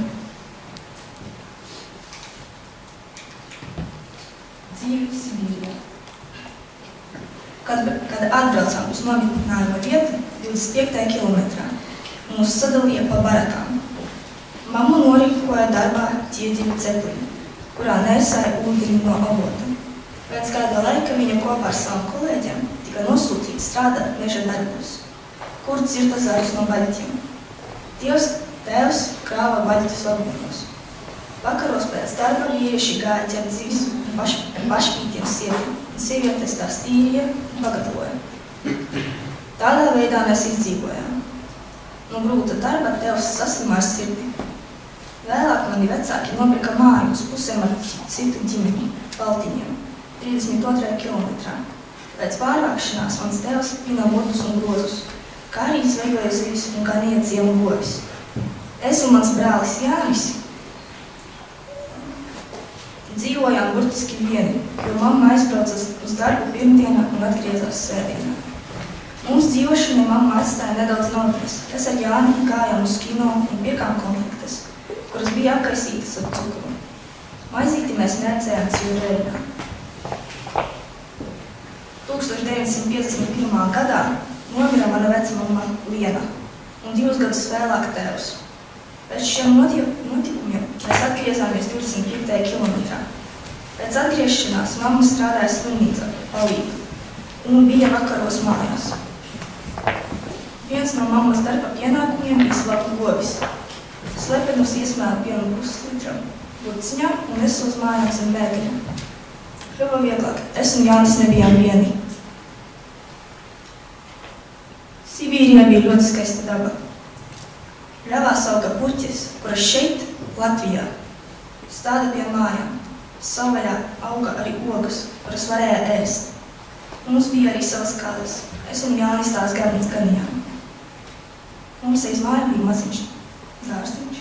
S11: Dzīve Sibīrijā. Kad atbraucām uz nometinājumu vietu 25. kilometrā, mūs sadalīja pa barakām. Mammu norīkoja darbā ķieģeļu ceplī, kurā nesāja ūdeni no avota. Pēc kāda laika viņa kopā ar savām kolēģiem tika nosūtīta strādāt meža darbos, kur cirta zarus no baļķiem. Tēvs krāva baļķus vagonos. Vakaros pēc darba vīrieši gāja ķert zivis un pašpītiem sieviem, un sievietes tās tīrīja un pagatavoja. Tādā veidā mēs izdzīvojām. No grūta darba tēvs saslima ar sirdi. Vēlāk mani vecāki nopirka māju uz pusēm ar citu ģimeni, Baltiņiem, 32. kilometrā. Pēc pārvākšanās mans tēvs pina motus un grozus, kā arī zvejoja zivis un ganīja ciemu govis. Es un mans brālis Jānis dzīvojām burtiski vieni, jo mamma aizbrauca uz darbu pirmdienā un atgriezās svētdienā. Mums dzīvošanai mamma atstāja nedaudz naudas. Es ar Jāni gājām uz kino un pirkām konfektes, kuras bija apkaisītas ar cukuru. Maizīti mēs mērcējām cilvērīnā. 1951. gadā nomira mana vecmamma Liena un 2 gadus vēlāk tēvs. Pēc šiem notikumiem mēs atgriezāmies 25. kilometrā. Pēc atgriešanās mamma strādāja slimnīcā par palīgu un bija vakaros mājās. Viens no mammas darba pienākumiem bija slaptu govis. Slepenus iesmēla pienu puslitram burciņā un nesu uz mājām zem bēgļa. Kļuva vieglāk, es un Jānis nebijām vieni. Sibīrijā bija ļoti skaista daba. Ļavās auga puķis, kuras šeit, Latvijā, stāda pie mājām. Savvaļā auga arī ogas, kuras varēja ēst. Mums bija arī savas kādas. Es un Jānis tās ganījām. Mums aiz māja bija maziņš dārziņš.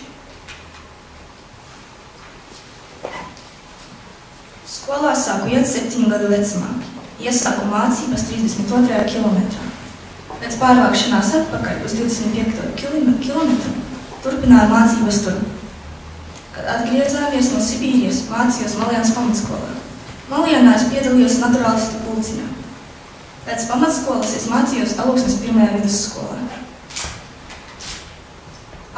S11: Skolā sāku iet 7 gadu vecumā. Iesāku mācības 32. kilometrā. Pēc pārvākšanās atpakaļ uz 25. kilometru turpināju mācības tur. Kad atgriezāmies no Sibīrijas, mācījos Malienas pamatskolā. Malienā es piedalījos naturālistu pulciņā. Pēc pamatskolas es mācījos Alūksnes 1. vidusskolā.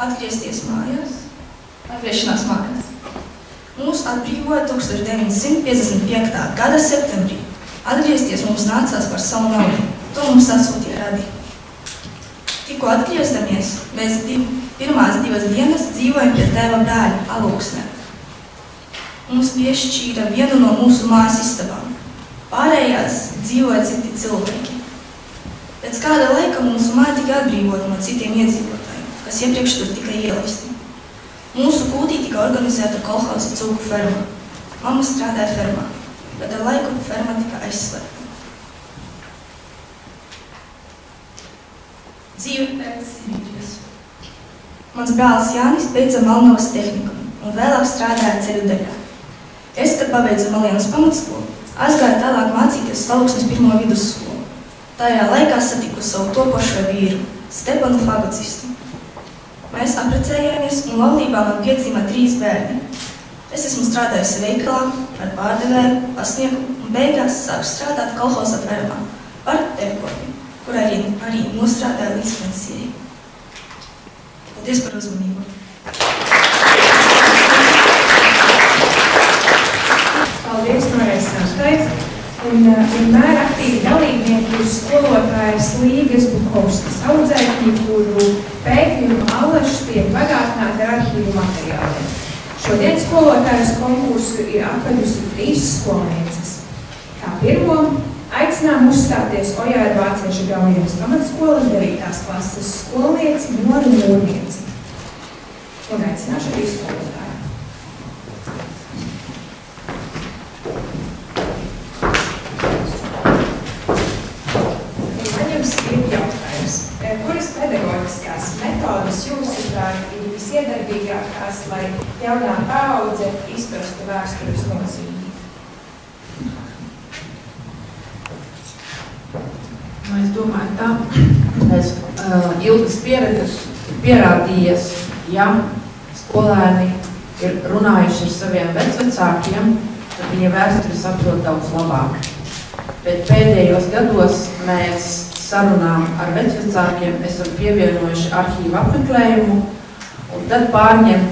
S11: Atgriešanās mājās. Mūs atbrīvoja 1955. gada septembrī. Atgriezties mums nācās par savu naudu. To mums atsūtīja radi. Tikko atgriezdamies, mēs pirmās 2 dienas dzīvojam pie tēva brāļa Alūksnē. Mums piešķīra vienu no mūsu mājas istabām. Pārējās dzīvoja citi cilvēki. Pēc kāda laika mūsu māja tika atbrīvota no citiem iedzīvotājiem, kas iepriekš tur tika ielaisti. Mūsu kūtī tika organizēta kolhausa cūku ferma. Mamma strādāja fermā. bet ar laiku ferma tika aizslēgta. Dzīve pēc Sibīrijas. Mans brālis Jānis beidza Malnavas tehnikumu un vēlāk strādāja ceļu daļā. Es, kad pabeidzu Malienas pamatskolu, aizgāju tālāk mācīties Stalūksnes 1. vidusskolu. Tajā laikā satiku savu topošo vīru, Stepanu Fagocistu. Mēs apprecējāmies un laulībā man piedzima 3 bērni. Es esmu strādājusi veikalā, par pārdevēju, pasnieku un beigās sāku strādāt kolhoza fermā par devkopi, kur arī nostrādāju līdz pensijai. Paldies par uzmanību!
S1: Paldies Norais Santai! Un vienmēr aktīvi dalībnieki ir skolotājas Līgas Bukovskas audzēkņi, kuru pētījumu allaši tiek bagātināti ar arhīvu materiāliem. Šodien skolotājas konkursu ir atvedusi 3 skolnieces. Kā pirmo aicinām uzstāties Ojāra Vācieša Gaujienas pamatskolas 9. klases skolnieci Noru Mūrnieci. Un aicināšu arī skolotāju. Kuras pedagoģiskās metodas jūsuprāt ir visiedarbīgākās, lai jaunā paudze izprastu vēstures nozīmi?
S12: Es domāju tā, mēs ilgas pieredzes pierādījies, ja skolēni ir runājuši ar saviem vecvecākiem, tad viņi vēsturi saprot daudz labāk. Bet pēdējos gados mēs sarunām ar vecvecākiem esam pievienojuši arhīvu apmeklējumu, un tad pārņem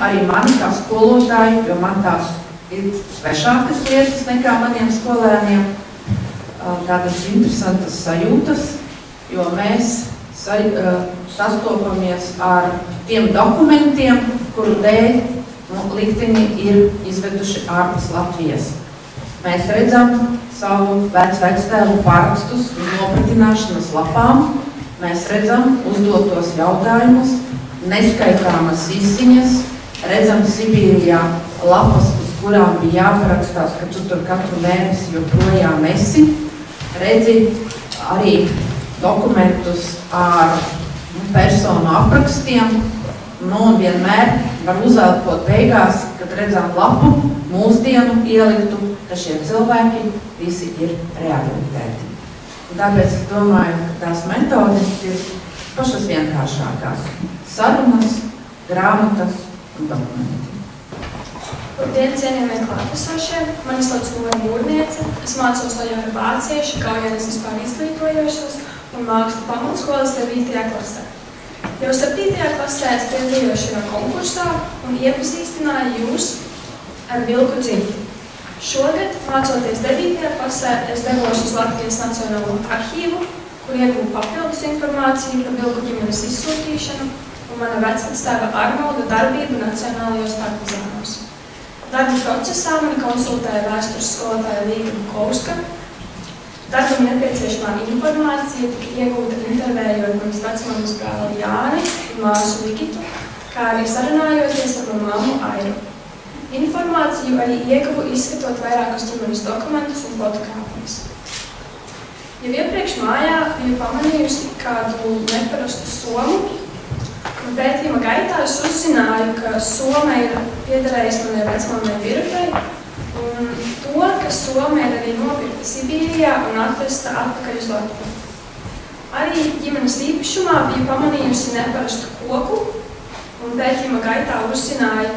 S12: arī mani kā skolotāji, jo man tās ir svešākas lietas nekā maniem skolēniem, tādas interesantas sajūtas, jo mēs sastopamies ar tiem dokumentiem, kuru dēļ likteņi ir izveduši ārpus Latvijas. Mēs redzam savu vectēvu pārakstus uz nopratināšanas lapām, mēs redzam uzdotos jautājumus, neskaitāmas izziņas, redzam Sibīrijā lapas, uz kurām bija jāparakstās, ka tu tur katru mēnesi joprojām esi, redzi arī dokumentus ar personu aprakstiem, un vienmēr var uzelpot beigās, kad redzam lapu, mūsdienu ieliktu, ka šie cilvēki visi ir rehabilitēti. Un tāpēc es domāju, ka tās metodes ir pašas vienkāršākās. Sarunas, grāmatas un dokumenti.
S13: Labdien, cienījamie klātesošie! Mani sauc Nora Mūrniece. Es mācos Ojāra Vācieša Gaujienas vispār izglītojošos un mākslu pamatskolas 9. klasē. Jau 7. klasē es piedalījos šajā konkursā un iepazīstināju jūs ar vilku dzimti. Šogad, mācoties 9. klasē, es devos uz Latvijas Nacionālo arhīvu, kur iegūtu papildus informāciju par vilku ģimenes izsūtīšanu un mana vecvectēva Arnolda darbību Nacionālajos partizānos. Darba procesā mani konsultēja vēstures skolotāja Līga Bukovska. Darbam nepieciešamā informācija tika iegūta intervējot manas vecmāmas brāli Jāni un māsu Ligitu, kā arī sarunājoties ar manu mammu Airu. Informāciju arī ieguvu izskatot vairākus ģimenes dokumentus un fotokāpijas. Jau iepriekš mājā biju pamanījusi kādu neparastu somu, un pētījuma gaitā es uzzināju, ka soma ir piederējis manai vecmāmai Birutei, un to, ka soma ir arī nopirkta Sibīrijā un atvesta atpakaļ uz Latviju. Arī ģimenes īpašumā biju pamanījusi neparastu koku, un pētījuma gaitā uzzināju,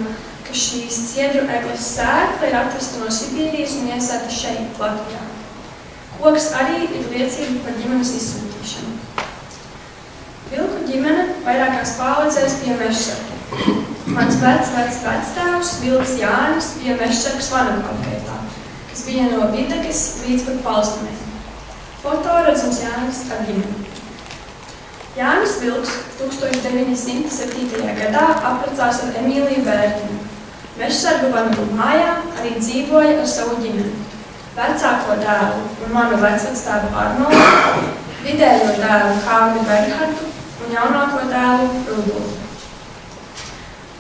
S13: ka šīs ciedru egles sēkla ir atvesta no Sibīrijas un iesēta šeit, Latvijā. Koks arī ir liecība par ģimenes izsūtīšanu. Vilku ģimene vairākās paudzēs bija mežsargi. Mans vectēvs Vilks Jānis bija mežsargs Vanagu apgaitā, kas bija no Videgas līdz pat Palstamei. Foto redzams Jānis ar ģimeni. Jānis Vilks 1907. gadā apprecās ar Emīliju Bērtiņu. Mežsargu Vanagu mājā arī dzīvoja ar savu ģimeni. Vecāko dēlu un manu vecvectēvu Arnoldu, vidējo dēlu Kārli Berhardu un jaunāko dēlu Rudolfu.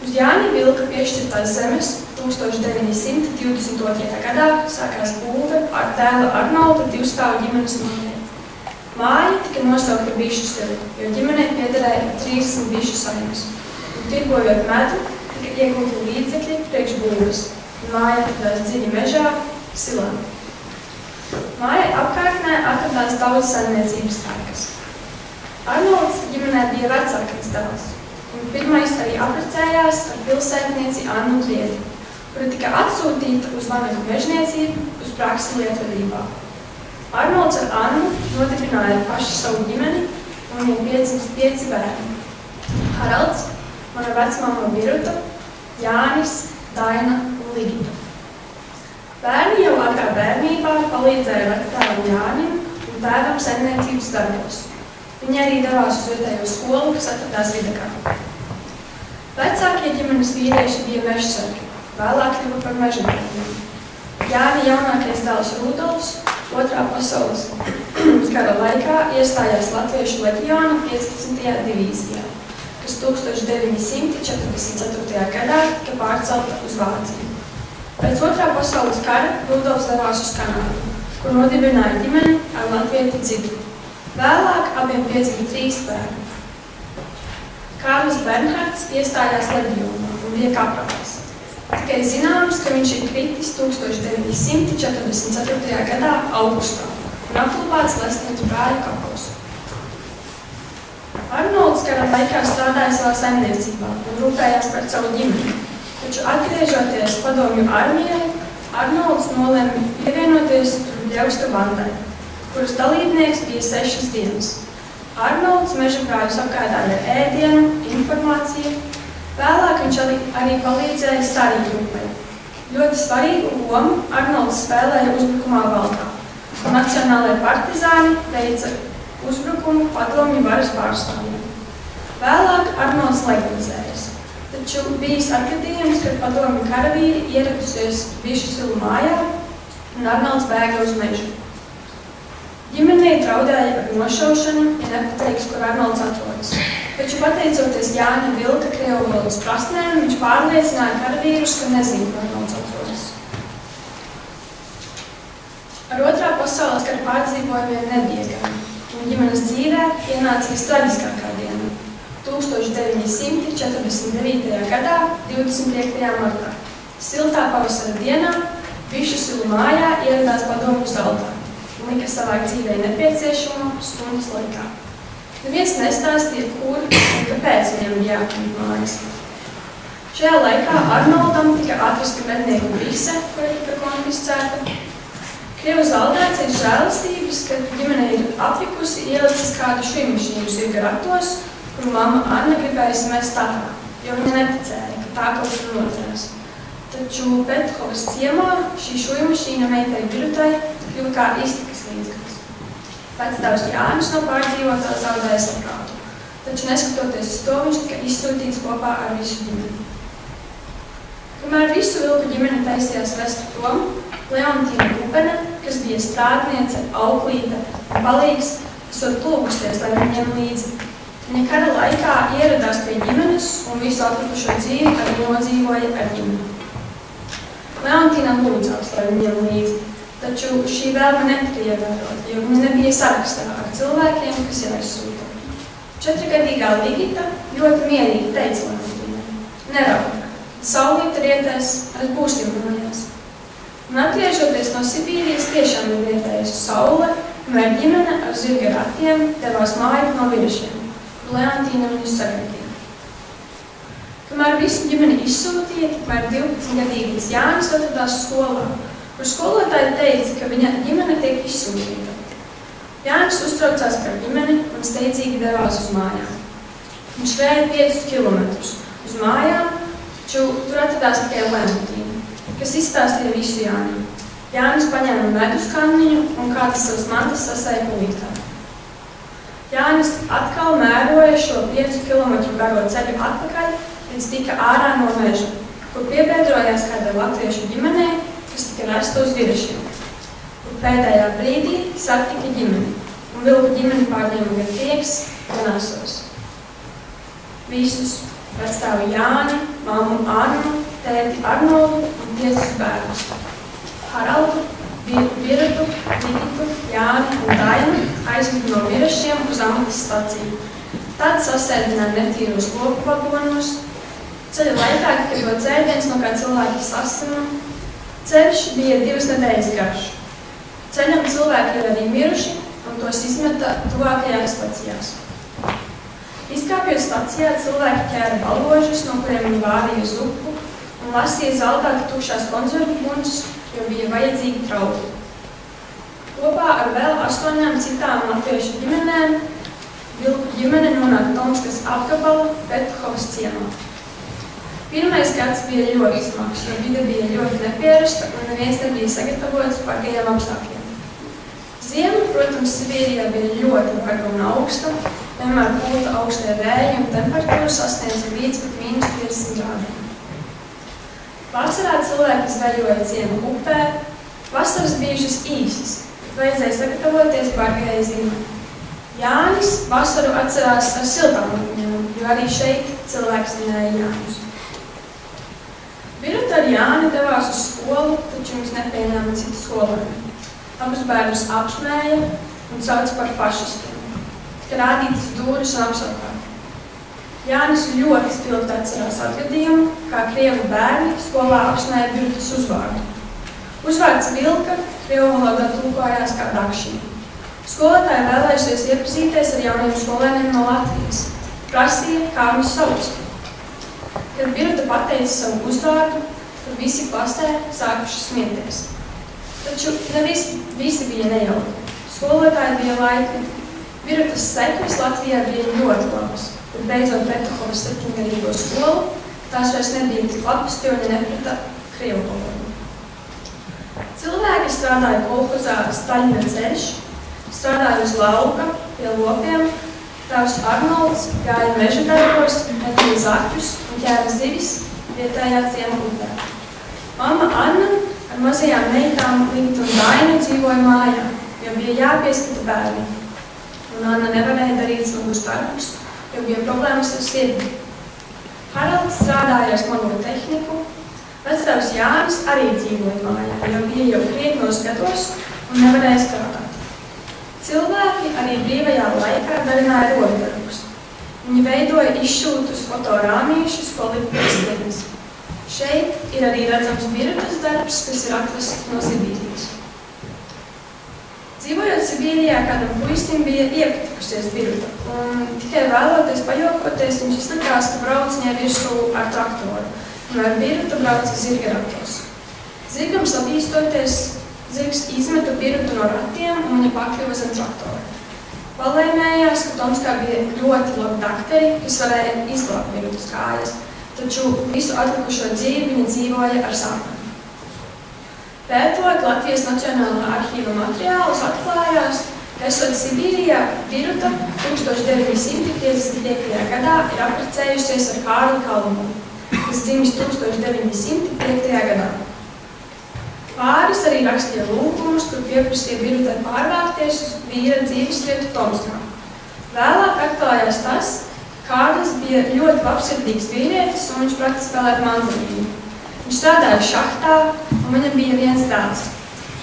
S13: Uz Jāņa Vilka piešķirtās zemes 1913. 1922. gadā sākās būve ar dēla Arnolda divstāvu ģimenes mājai. Māja tika nosaukta bišu stili, jo ģimenei piederēja 30 bišu saimes. Un tirgojot medu, tika iegūti līdzekļi priekš būves. Māja atradās dziļi mežā, silā. Mājai apkārtnē atradās daudz saimniecības ēkas. Arnolds ģimenē bija vecākais dēls, un pirmais arī apprecējās ar pilsētnieci Annu Kliedi, kura tika atsūtīta uz vanagu mežniecību uz praksi lietvedībā. Arnolds ar Annu nodibināja paši savu ģimeni un viņiem piedzimst 5 bērni. Haralds, mana vecmama Biruta, Jānis, Daina un Ligita. Bērni jau agrā bērnībā palīdzēja vectēvam Jānim un tēvam saimniecības darbos. Viņi arī devās uz vietējo skolu, kas atradās Vidakā. Vecākie ģimenes vīrieši bija mežsargi, vēlāk kļuva par mežniekiem. Jāni jaunākais dēls Rudolfs Otrā pasaules kara laikā iestājās Latviešu leģiona 15. divīzijā, kas 1944. gadā tika pārcelta uz Vāciju. Pēc Otrā pasaules kara Rudolfs devās uz Kanādu, kur nodibināja ģimeni ar latvieti Dzidu. Vēlāk abiem piedzima 3 bērni. Kārlis Bernhards iestājās leģionā un bija kaprālis. Tikai zināms, ka viņš ir kritis 1944. gadā augustā un apklupāts Lestības brāļu kapos. Arnolds kara laikā strādāja savā saimniecībā un rūpējās par savu ģimeni, taču atgriežoties padomju armijai, Arnolds nolēma pievienoties Ļauska bandai, kuras dalībnieks bija 6 dienas. Arnolds meža brāļus apgādāja ar ēdienu, informāciju. Vēlāk viņš arī palīdzēja Sarī grupai. Ļoti svarīgu lomu Arnolds spēlēja uzbrukumā Valkā. Nacionālajie partizāni veica uzbrukumu padomju varas pārstāvjiem. Vēlāk Arnolds legalizējas, taču bijis atgadījums, kad padomju karavīri ieradusies Bišu silu mājā un Arnolds bēga uz mežu. Ģimenei draudēja ar nošaušanu, ja nepateiks, kur Arnolds atrodas. Taču pateicoties Jāņa Vilka krievu valodas prasmēm, viņš pārliecināja karavīrus, ka nezina, kur Arnolds atrodas. Ar Otrā pasaules kara pārdzīvojumiem nebija gana, un ģimenes dzīvē ienāca vistraģiskākā diena – 1949. gadā, 25. martā. Siltā pavasara dienā Bišu silu mājā ieradās padomju Zaltā un lika savai dzīvei nepieciešamo stundas laikā. Neviens nestāstīja, kur un kāpēc viņam bija jāpamīt mājas. Šajā laikā Arnoldam tika atrasta mednieku brise, kura tika konfiscēta. Krievu zaldēts ir žēlastības, kad ģimene ir apjukusi ielicis kādu švīmašīnu zirga ratos, kuru mamma Anna gribēja mest ārā, jo viņa neticēja, ka tā kaut kur noturēs. Taču Pethovas ciemā šī švīmašīna meitai Birutai kļuva kā iztikas līdzeklis. Vectēvs Jānis no pārdzīvotā zaudēja saprātu, taču neskatoties uz to, viņš tika izsūtīts kopā ar visu ģimeni. Kamēr visu vilku ģimeni taisījās vest prom, Leontīna Kupene, kas bija strādniece, auklīte un palīgs, esot lūgusties, lai viņiem līdzi. Viņa kara laikā ieradās pie ģimenes un visu atlikušo dzīvi arī nodzīvoja ar ģimeni. Leontīna lūdzās, lai viņiem līdzi, taču šī vēlme netika ievērota, jo viņa nebija sarakstā ar cilvēkiem, kas jāizsūta. 4-gadīgā Ligita ļoti mierīgi teica Leontīnai: "Neraudi, saulīte rietēs, mēs būsim mājās." Un atgriežoties no Sibīrijas, tiešām ir rietējusi saule, kamēr ģimene ar zirga ratiem devās māju no Viršiem, kur Leontīna viņus sagaidīja. Kamēr visu ģimeni izsūtīja, tikmēr 12-gadīgais Jānis atradās skolā, kur skolotāji teica, ka viņa ģimene tiek izsūtīta. Jānis uztraucās par ģimeni un steidzīgi devās uz mājām. Viņš skrēja 5 kilometrus uz mājām, taču tur atradās tikai Leontīna, kas izstāstīja visu Jānim. Jānis paņēma medus kanniņu un kādas savas mantas sasēja kulītā. Jānis atkal mēroja šo 5 kilometru garo ceļu atpakaļ, līdz tika ārā no meža, kur piebiedrojās kādai latviešu ģimenei, kas tika vesta uz Viršiem, kur pēdējā brīdī satika ģimeni, un vilku ģimeni pārņēma gan prieks, gan asars. Visus – vecstāvu Jāni, mammu Annu, tēti Arnoldu un 5 bērnus – Haraldu, Virutu, Nikitu, Jāni un Dainu aizveda no Virašiem uz Amatas staciju. Tad sasēdināja netīros loku vagonos. Ceļa laikā, kad to dzēdiens no kā cilvēki sasima, ceļš bija 2 nedēļas garš. Ceļam cilvēki ir arī miruši un tos izmeta tuvākajās stacijās. Izkāpjot stacijā, cilvēki ķēra baložus, no kuriem viņi vārīja zupu un lasīja zeltāti tukšās konzervu buņas, jo bija vajadzīgi traukļi. Kopā ar vēl 8 citām latviešu ģimenēm vilku ģimene nonāk Tomskas apgabala Petkovas ciemā. Pirmais gads bija ļoti smags, jo vide bija ļoti nepierasta un neviens nebija sagatavots bargajiem apstākļiem. Ziema, protams, Sibīrijā bija ļoti barga un augsta, vienmēr pūta augstie vēji un temperatūra sasniedza līdz pat -50 grādiem. Vasarā cilvēki zvejoja ciemu upē, vasaras bijušas īsas, bet vajadzēja sagatavoties bargajai ziemai. Jānis vasaru atcerās ar siltām likņām, jo arī šeit cilvēks minēja Jāņus. Viruta ar Jāni devās uz skolu, taču viņus nepieņēma citu skolēni. Abus bērnus apsmēja un sauca par fašistiem, tika rādītas dūris un apsaukāti. Jānis ļoti spilgti atcerās atgadījumu, kā krievu bērni skolā apsmēja Virutas uzvārdu. Uzvārds Vilka krievu valodā tulkojās kā Dakšina. Skolotāji vēlējušies iepazīties ar jauniem skolēniem no Latvijas. Prasīja, kā viņus sauc. Kad Viruta pateica savu uzvārdu, tad visi klasē sākuši smieties. Taču ne visi bija nejauki. Skolotāji bija laipni. Virutas sekmes Latvijā bija ļoti labas, bet beidzot Petkovas 7-garīgo skolu, tās vairs nebija tik labas, jo viņi neprata krievu valodu. Cilvēki strādāja kolhozā Staļina ceļš, strādāja uz lauka pie lopiem, tēvs Arnolds gāja meža darbos, metīja zakļus un ķēra zivis vietējā ciema upē. Mamma Anna ar mazajām meitām Ligitu un Dainu dzīvoja mājā, jo bija jāpieskata bērni. Un Anna nevarēja darīt smagus darbus, jo bija problēmas ar sirdi. Haralds strādāja ar smago tehniku, vectēvs Jānis arī dzīvoja mājā, jo bija jau krietnos gados un nevarēja strādāt. Cilvēki arī brīvajā laikā darināja rokdarbus. Viņi veidoja izšūtus fotorāmīšus, ko lika pie sienas. Šeit ir arī redzams Virutas darbs, kas ir atvests no Sibīrijas. Dzīvojot Sibīrijā, kādam puisim bija iepatikusies Viruta, un tikai vēloties pajokoties, viņš izlikās, ka brauc viņai virsū ar traktoru, un ar Virutu brauca zirgaratos. Zirgam sabīstoties, zirgs izmeta Virutu no ratiem, un viņa pakļuva zem traktoru. Palēmējās, ka Tomskā bija ļoti labi dakteri, kas varēja izglābt Virutas kājas, taču visu atlikušo dzīvi viņa dzīvoja ar sāpēm. Pētot Latvijas Nacionālā arhīva materiālus atklājās, ka esot Sibīrijā, Viruta 1955. gadā ir apprecējusies ar Kārli Kalmanu, kas dzimis 1905. gadā. Pāris arī rakstīja lūgumus, kur pieprasīja Virutai pārvākties uz vīra dzīvesvietu Tomskā. Vēlāk atklājās tas, ka Kārlis bija ļoti labsirdīgs vīrietis un viņš prata spēlēt mandolīnu. Viņš strādāja šahtā, un viņam bija viens dēls.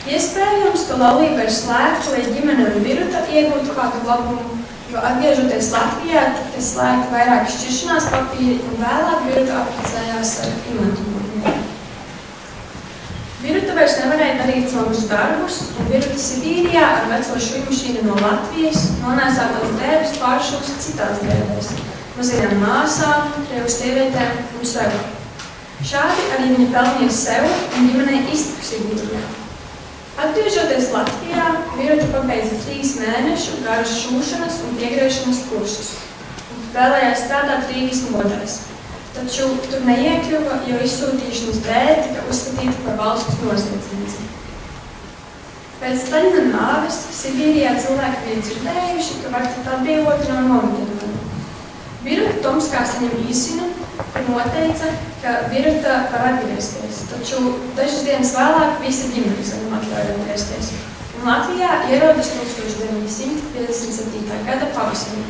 S13: Iespējams, ka laulība ir slēgta, lai ģimene un Viruta iegūtu kādu labumu, jo atgriežoties Latvijā, tika slēgta vairāki šķiršanās papīri, un vēlāk Viruta apprecējās ar Imantu Mūrnieki. Viruta vairs nevarēja darīt smagus darbus, un Viruta Sibīrijā ar veco šujmašīnu no Latvijas nonēsātās drēbes pāršūsa citās drēbēs, mazajām māsām, krievu sievietēm un sev. Šādi arī viņa pelnīja sev un ģimenei iztiku Sibīrijā. Atgriežoties Latvijā, Viruta pabeidza 3 mēnešu garas šūšanas un piegriešanas kursus un vēlējās strādāt Rīgas modēs. Taču tur neiekļuva, jo izsūtīšanas dēļ tika uzskatīta par valsts noziedznieci. Pēc Staļina nāves Sibīrijā cilvēki bija dzirdējuši, ka var tikt atbrīvoti no nometnēm. Viruta Tomskā saņem īsinu, kur noteica, ka Viruta var atgriezties, taču dažas dienas vēlāk visa ģimene saņem atļauju atgriezties. Un Latvijā ierodas 1957. gada pavasarī.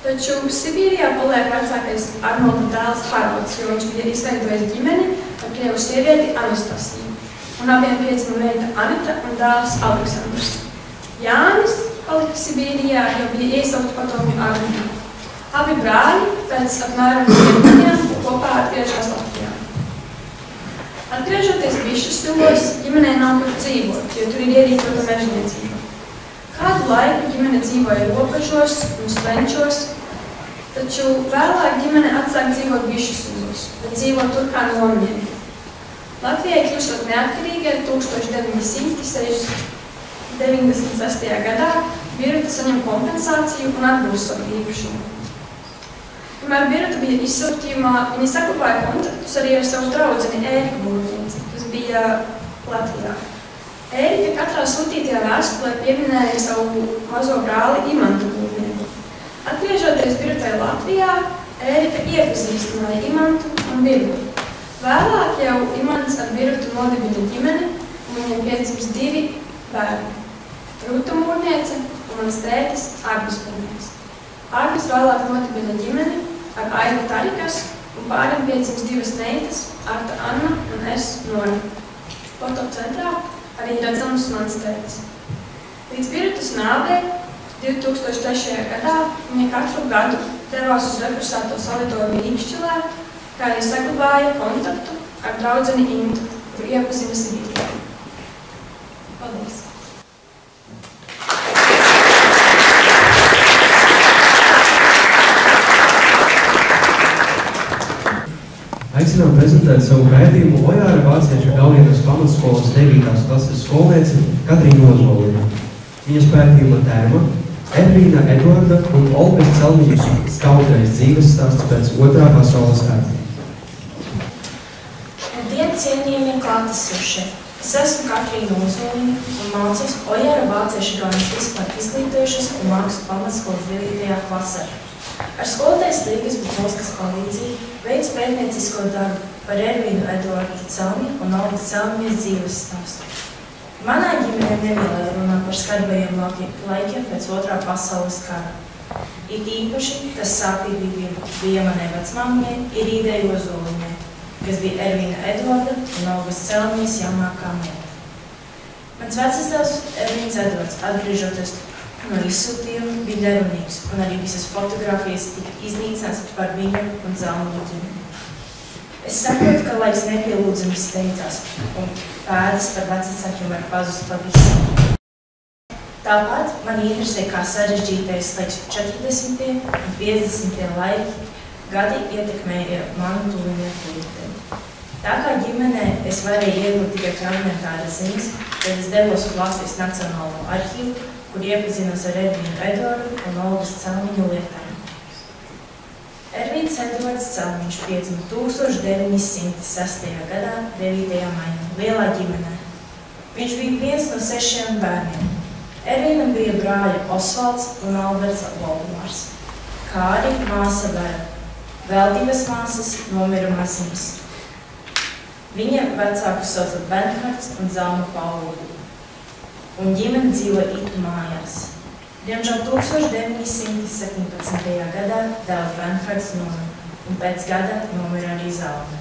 S13: Taču Sibīrijā paliek vecākais Arnolda dēls Haralds, jo viņš bija izveidojis ģimeni ar krievu sievieti Anastasiju. Un abiem piedzima meita Anita un dēls Aleksandrs. Jānis palika Sibīrijā, jo bija iesaukts padomju armijā. Abi brāļi pēc apmēram 2 gadiem kopā atgriežās Latvijā. Atgriežoties Bišķusilos, ģimenei nav kur dzīvot, jo tur ir ierīkota mežniecība. Kādu laiku ģimene dzīvoja robežos un slenčos, taču vēlāk ģimene atsāk dzīvot Bišķusilos, bet dzīvo tur kā nomnieki. Latvijai kļūstot neatkarīgai 1996. gadā Biruta saņem kompensāciju un atgūst savu īpašumu. Kamēr Biruta bija izsūtījumā, viņa saglabāja kontaktus arī ar savu draudzeni Ēriku Būtnieci, kas bija Latvijā. Ērika katrā sūtītajā vēstulē pieminēja savu mazo brāli Imantu Būtnieku. Atgriežoties Birutai Latvijā, Ērika iepazīstināja Imantu un Birutu. Vēlāk jau Imants ar Birutu nodibina ģimeni, un viņiem piedzimst 2 bērni. Rūta Mūrniece un mans tētis Arbis Mūrniece. Arbis vēlāk nodibina ģimeni ar Aivu Tarikas, un pāriem piedzimst 2 meitas, Arta Anna un es Nora. Fotocentrā arī redzams mans tētis. Līdz Birutas nāvei 2003. gadā viņa katru gadu devās uz represēto salidojumu Īkšķilē, kā arī saglabāja kontaktu ar draudzeni Intu, kuru iepazina Sibīrijā. Paldies!
S2: Aicinām prezentēt savu pētījumu Ojāra vācieša Gaujienas pamatskolas 9. klases skolnieci Katrīnu Ozoliņu. Viņas pētījuma tēma Ervīna Eduarda un Olgas Celmiņas skaudrais dzīves stāsts pēc 2. pasaules kara.
S11: Labdien, cienījamie klātesošie! Es esmu Katrīna Ozoliņa un mācos Ojāra vācieša Gaujas vispār izglītojušas un mākslu pamatskolas 9. klasē. Ar skolotājas Līgas Bukovskas palīdzību veicu pētniecisko darbu par Ervīnu Eduardu Celmiņu un Olgas Celmiņas dzīves stāstu. Manai ģimenei nevienlēja runā par skarbajiem laikiem pēc 2. pasaules kara. It īpaši, kas sāpīgi bija manai vecmāmiņai, ir Īdei Ozoliņai, kas bija Ervīna Eduarda un Olgas Celmiņas jaunākā meita. Mans vecāks Ervīns Eduards, atgriežoties no izsūtījuma, bija nerunīgs, un arī visas fotogrāfijas tika iznīcināts par viņu un Celmiņu ģimeni. Es saprotu, ka laiks nepielūdzami steidzās, un pēdas par vecākiem var pazust pavisam. Tāpat mani interesē, kā sarežģītais laiks 40. un 50. gadi ietekmēja manu tuvinieku likteni. Tā kā ģimenē es varēju iegūt tikai fragmentāras ziņas, tad es devos uz Latvijas Nacionālo arhīvu, kur iepazinos ar Ervīnu Eduardu un Olgas Celmiņu lietām. Ervīns Eduards Celmiņš piedzima 1906. gadā 9. maijā lielā ģimenē. Viņš bija viens no 6 bērniem. Ervīnam bija brāļi Osvalds un Alberts Volmārs, kā arī māsa Vera. Vēl 2 māsas nomira maziņas. Viņa vecākus sauca Bernhards un Zelma Paulu. Un ģimene dzīvo Itu mājās. Diemžēl 1917. gadā dēls Bernhards nomira, un pēc gada nomira arī Zelma.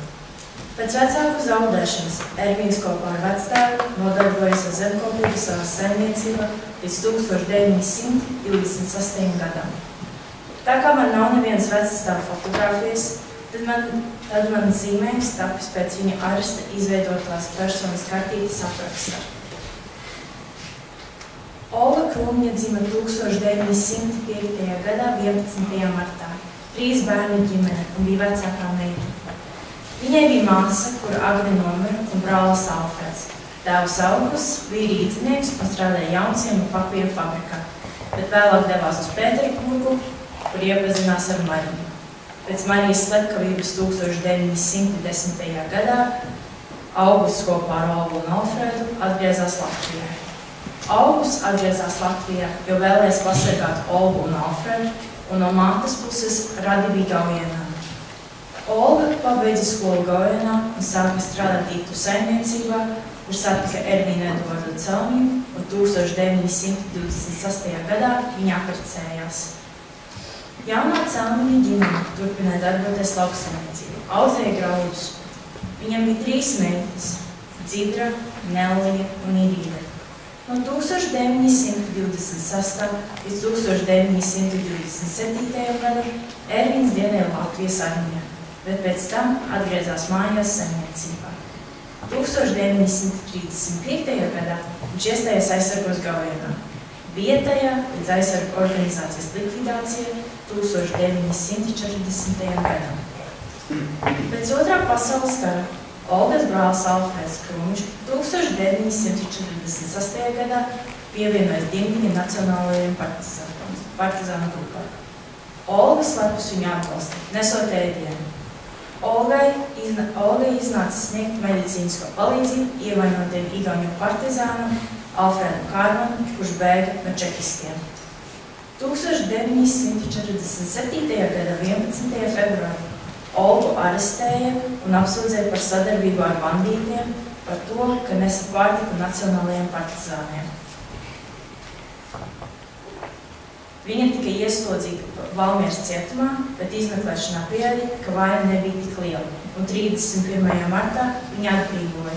S11: Pēc vecāku zaudēšanas Ervīns kopā ar vectēvu nodarbojas ar zemkopību savā saimniecībā līdz 1926. gadam. Tā kā man nav nevienas vecastāva fotogrāfijas, tad man zīmējums tapis pēc viņa aresta izveidotās personas kartītes aprakstā. Olga Krūmiņa dzima 1905. gadā 11. martā. 3 bērnu ģimene un bija vecākā meita. Viņai bija māsa, kura agri nomira, un brālis Alfreds. Tēvs Augusts bija rīdzinieks un strādāja Jaunsiemu papīra fabrikā, bet vēlāk devās uz Pēterburgu, kur iepazinās ar Mariju. Pēc Marijas slepkavības 1910. gadā Augusts kopā ar Olgu un Alfredu atgriezās Latvijā. Augusts atgriezās Latvijā, jo vēlēs pasargāt Olgu un Alfredu, un no mātes puses Radi bija Gaujienā. Olga pabeidza skolu Gaujienā un sāka strādāt Itu saimniecībā, kur satika Ervīnu Eduardu Celmiņu, un 1926. gadā viņa apprecējās.
S14: Jaunā Celmiņa ģimene turpināja darboties lauksaimniecībā, audzēja graudus. Viņam bija 3 meitas – Dzidra, Nellija un Irīna. No 1926. līdz 1927. gadam Ervīns dienēja Latvijas armijā, bet pēc tam atgriezās mājās saimniecībā. 1935. gadā viņš iestājās aizsargos Gaujienā. Vietējā līdz aizsargu organizācijas likvidācija 1940. gadam. Pēc Otrā pasaules kara Olgas brālis Alfrēds Krumģis 1946. gadā pievienojas Dimdiņa nacionālajiem partizānu grupā. Olga slepus viņu atbalsta, nesot ēdienu. Olgai iznāca sniegt medicīnisko palīdzību ievainotajam igauņu partizānam Alfrēdam Kārmanam, kurš bēga no čekistiem. 1947. gada 11. februārī Olgu arestēja un apsūdzēja par sadarbību ar bandītiem par to, ka nesa pārtiku nacionālajiem partizāniem. Viņa tika ieslodzīta Valmieras cietumā, bet izmeklēšanā pierādīja, ka vaina nebija tik liela, un 31. martā viņa atbrīvoja.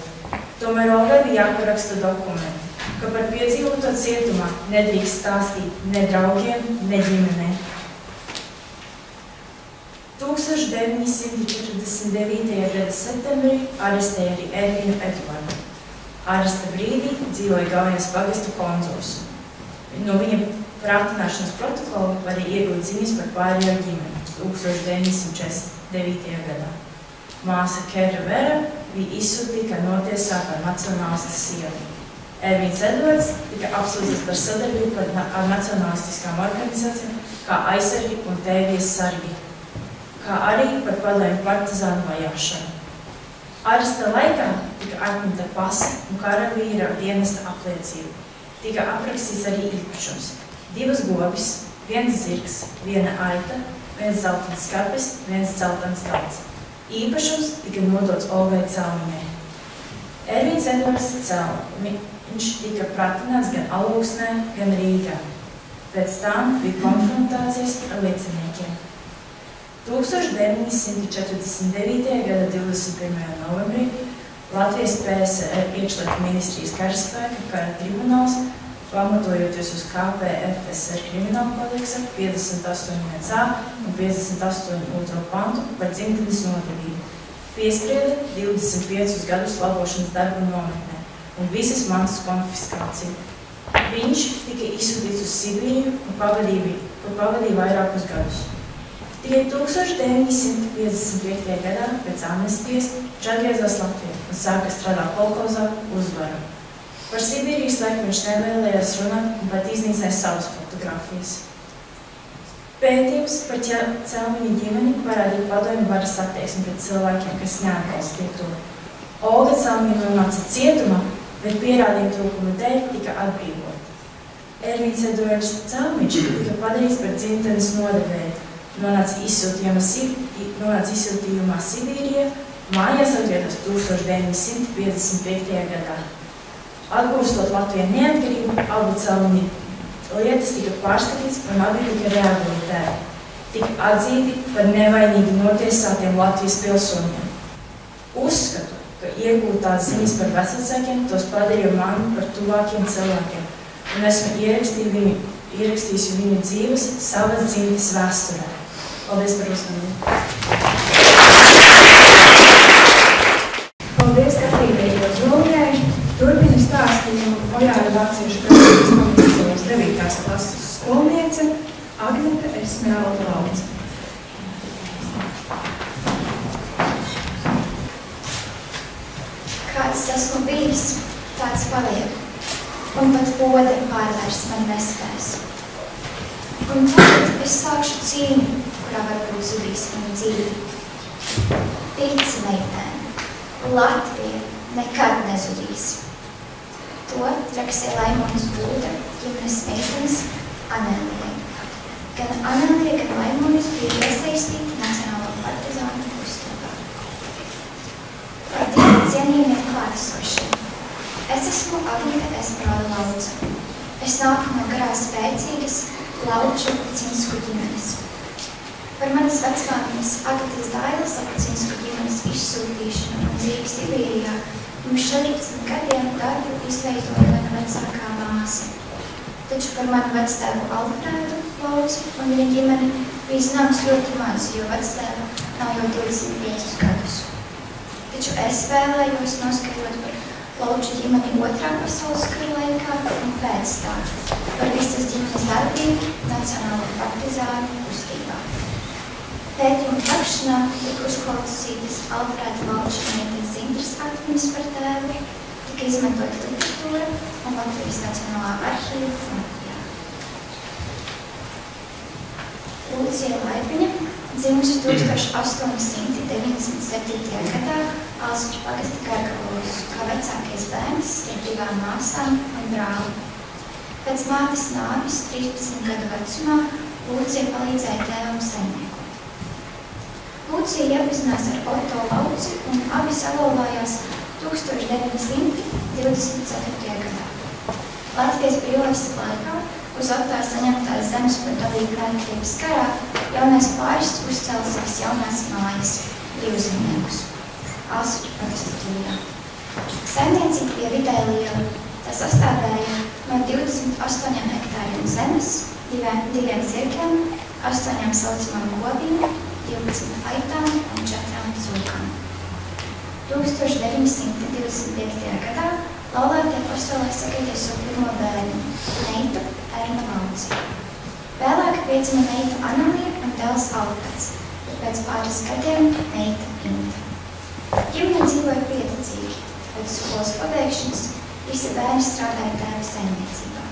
S14: Tomēr Olgai bija jāparaksta dokumenti, ka par piedzīvoto cietumā nedrīkst stāstīt ne draugiem, ne ģimenei. 1949. gada septembrī arestēja arī Ervīnu Eduardu. Aresta brīdī dzīvoja Gaujienas pagasta konzuls. No viņa prātināšanas protokola varēja iegūt ziņas par pārējo ģimeni 1949. gadā. Māsa Kera Vera bija izsūtīta kā notiesāta par nacionālistu sievu. Ervīns Edvards tika apsūdzēts par sadarbību ar nacionālistiskām organizācijām kā aizsargi un tēvies sargi, kā arī par padomju partizānu vajāšanu. Aresta laikā tika atņemta pase un karavīra dienesta apliecība. Tika aprakstīts arī īpašums – 2 govis, 1 zirgs, 1 aita, 1 zeltains skapis, 1 celtans galds. Īpašums tika nodots Olgai Celmiņai. Ervīns Edvards Celmiņš tika pratināts gan Alūksnē, gan Rīgā. Pēc tam bija konfrontācijas ar lieciniekiem. 1949. gada 21. novembrī Latvijas PSR iekšlietu ministrijas karaspēka kara tribunāls, pamatojoties uz KPFSR krimināla kodeksa 58.a un 58.2. pantu par dzimtenes nodevību, piesprieda 25 gadus labošanas darba nometnē un visas mantas konfiskāciju. Viņš tika izsūtīts uz Sibīriju, kur pavadīja vairākus gadus. Tikai 1955. gadā pēc amnestijas viņš atgriezās Latvijā un sāka strādāt kolhozā Uzvara. Par Sibīrijas laiku viņš nevēlējās runāt un pat iznīcināja savas fotogrāfijas. Pētījums par Celmiņa ģimeni parādīja padomju varas attieksmi pret cilvēkiem, kas neatbalstīja to. Olga Celmiņa nonāca cietumā, bet pierādījumu trūkuma dēļ tika atbrīvota. Ervīns Edvards Celmiņš tika padarīts par dzimtenes nodevēju. Nonāca izsūtījumā Sibīrijā, mājās atgriezās 1955. gadā. Atgūstot Latvijai neatkarību, abu Celmiņa lietas tika pārskatīts un abi tika rehabilitēti. Tika atzīti par nevainīgi notiesātiem Latvijas pilsoņiem. Uzskatu, ka iegūtās ziņas par vecvecākiem tos padarīja mani par tuvākiem cilvēkiem, un esmu ierakstījis viņu dzīves savas dzimtes vēsturē. Paldies par uzmanību.
S1: Paldies Katrīnai Zoliņai. Turpina stāstījumu Ojāra Vāciešu Krasības pamatiskolas 9. klases skolniece Agnete Esmeralda Lauce.
S15: Kāds esmu bijis, tāds paliek, un pat poda pārvērst man nespēs. Un tagad es sākšu cīņu, kurā varbūt zudīs manu dzīvi. Tici, meitēm, Latvija nekad nezudīs. To traksē Laimonas būda, ģimenes meitenes Anēlijai. Gan Anēlija, gan Laimonas bija iesaistīti nacionālo partizānu kustībā. Labdien, cienījamie klātesošie! Es esmu Agnete Esmeralda Lauce. Es nāku no garā spēcīgas Lauču Cinsku ģimenes. Par manas vecmāmiņas Agatas Dailes Apacinsku ģimenes izsūtīšanu un dzīvi Sibīrijā pirms 14 gadiem darbu izveidoja mana vecākā māsa. Taču par manu vectēvu Alfrēdu Lauci un viņa ģimeni bija zināms ļoti maz, jo vectēva nav jau 25 gadus. Taču es vēlējos noskaidrot par Lauču ģimeni Otrā pasaules kara laikā un pēc tā, par visas ģimenes darbību Nacionālo partizānu kustībā. Pētījuma takšanā tika uzklausītas Alfrēda Lauča meitas Zindras atmiņas par tēvu, tika izmantota literatūra un Latvijas Nacionālā arhīva Latvijā. Lūcija Laipiņa, dzimusi 1897. gadā Alsuču pagasta Gargalos, kā vecākais bērns starp divām māsām un brāli. Pēc mātes nāves 13 gadu vecumā Lūcija palīdzēja tēvam saimniekot. Lūcija iepazinās ar Otto Lauci un abi salauzās 1924. gadā. Latvijas brīvlaisas laikā uz Otto saņemtās zemes par dalību Krēmniecības karā jaunais pārists uzcēla savas jaunās mājas brīvzemniekus Alsuču pagasta Tūjā. Saimniecība bija vidēji liela. Tā sastādēja no 28 hektāriem zemes, 2 zirgiem, 8 saucamām govīm, 12 aitām un 4 cūkām. 1925. gadā laulātie pasaulē sagaidīja savu pirmo bērnu, meitu Ernu Lauci. Vēlāk piedzima meita Analija un dēls Alfreds, bet pēc pāris gadiem meita Inta. Ģimene dzīvoja pieticīgi. Pēc skolas pabeigšanas visi bērni strādāja tēva saimniecībā.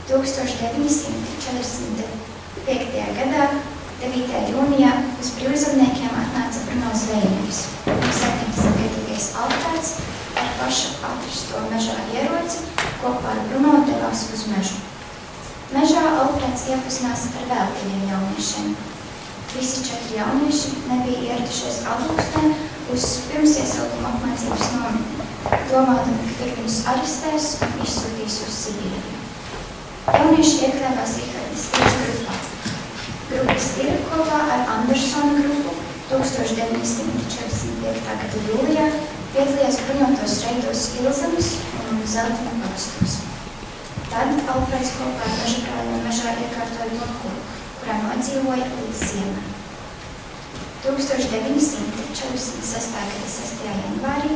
S15: 1945. gadā 9. jūnijā uz brīvzemniekiem atnāca Bruno Zvejnieks un 17-gadīgais Alfreds ar pašu atrasto mežā ieroci kopā ar Bruno devās uz mežu. Mežā Alfreds iepazinās ar vēl 2 jauniešiem. Visi 4 jaunieši nebija ieradušies Alūksnē uz pirmsiesaukuma apmācības nometni, domādami, ka tur viņus arestēs un izsūtīs uz Sibīriju. Jaunieši iekļāvās Rihardas Stīras grupā. Grupa Stīra kopā ar Andersona grupu 1945. gada jūlijā piedalījās bruņotos reidos Ilzemes un Zeltuma pagastos. Tad Alfreds kopā ar mežabrāļiem mežā iekārtoja blokkuru, kurā nodzīvoja līdz ziemai. 1946. gada 6. janvārī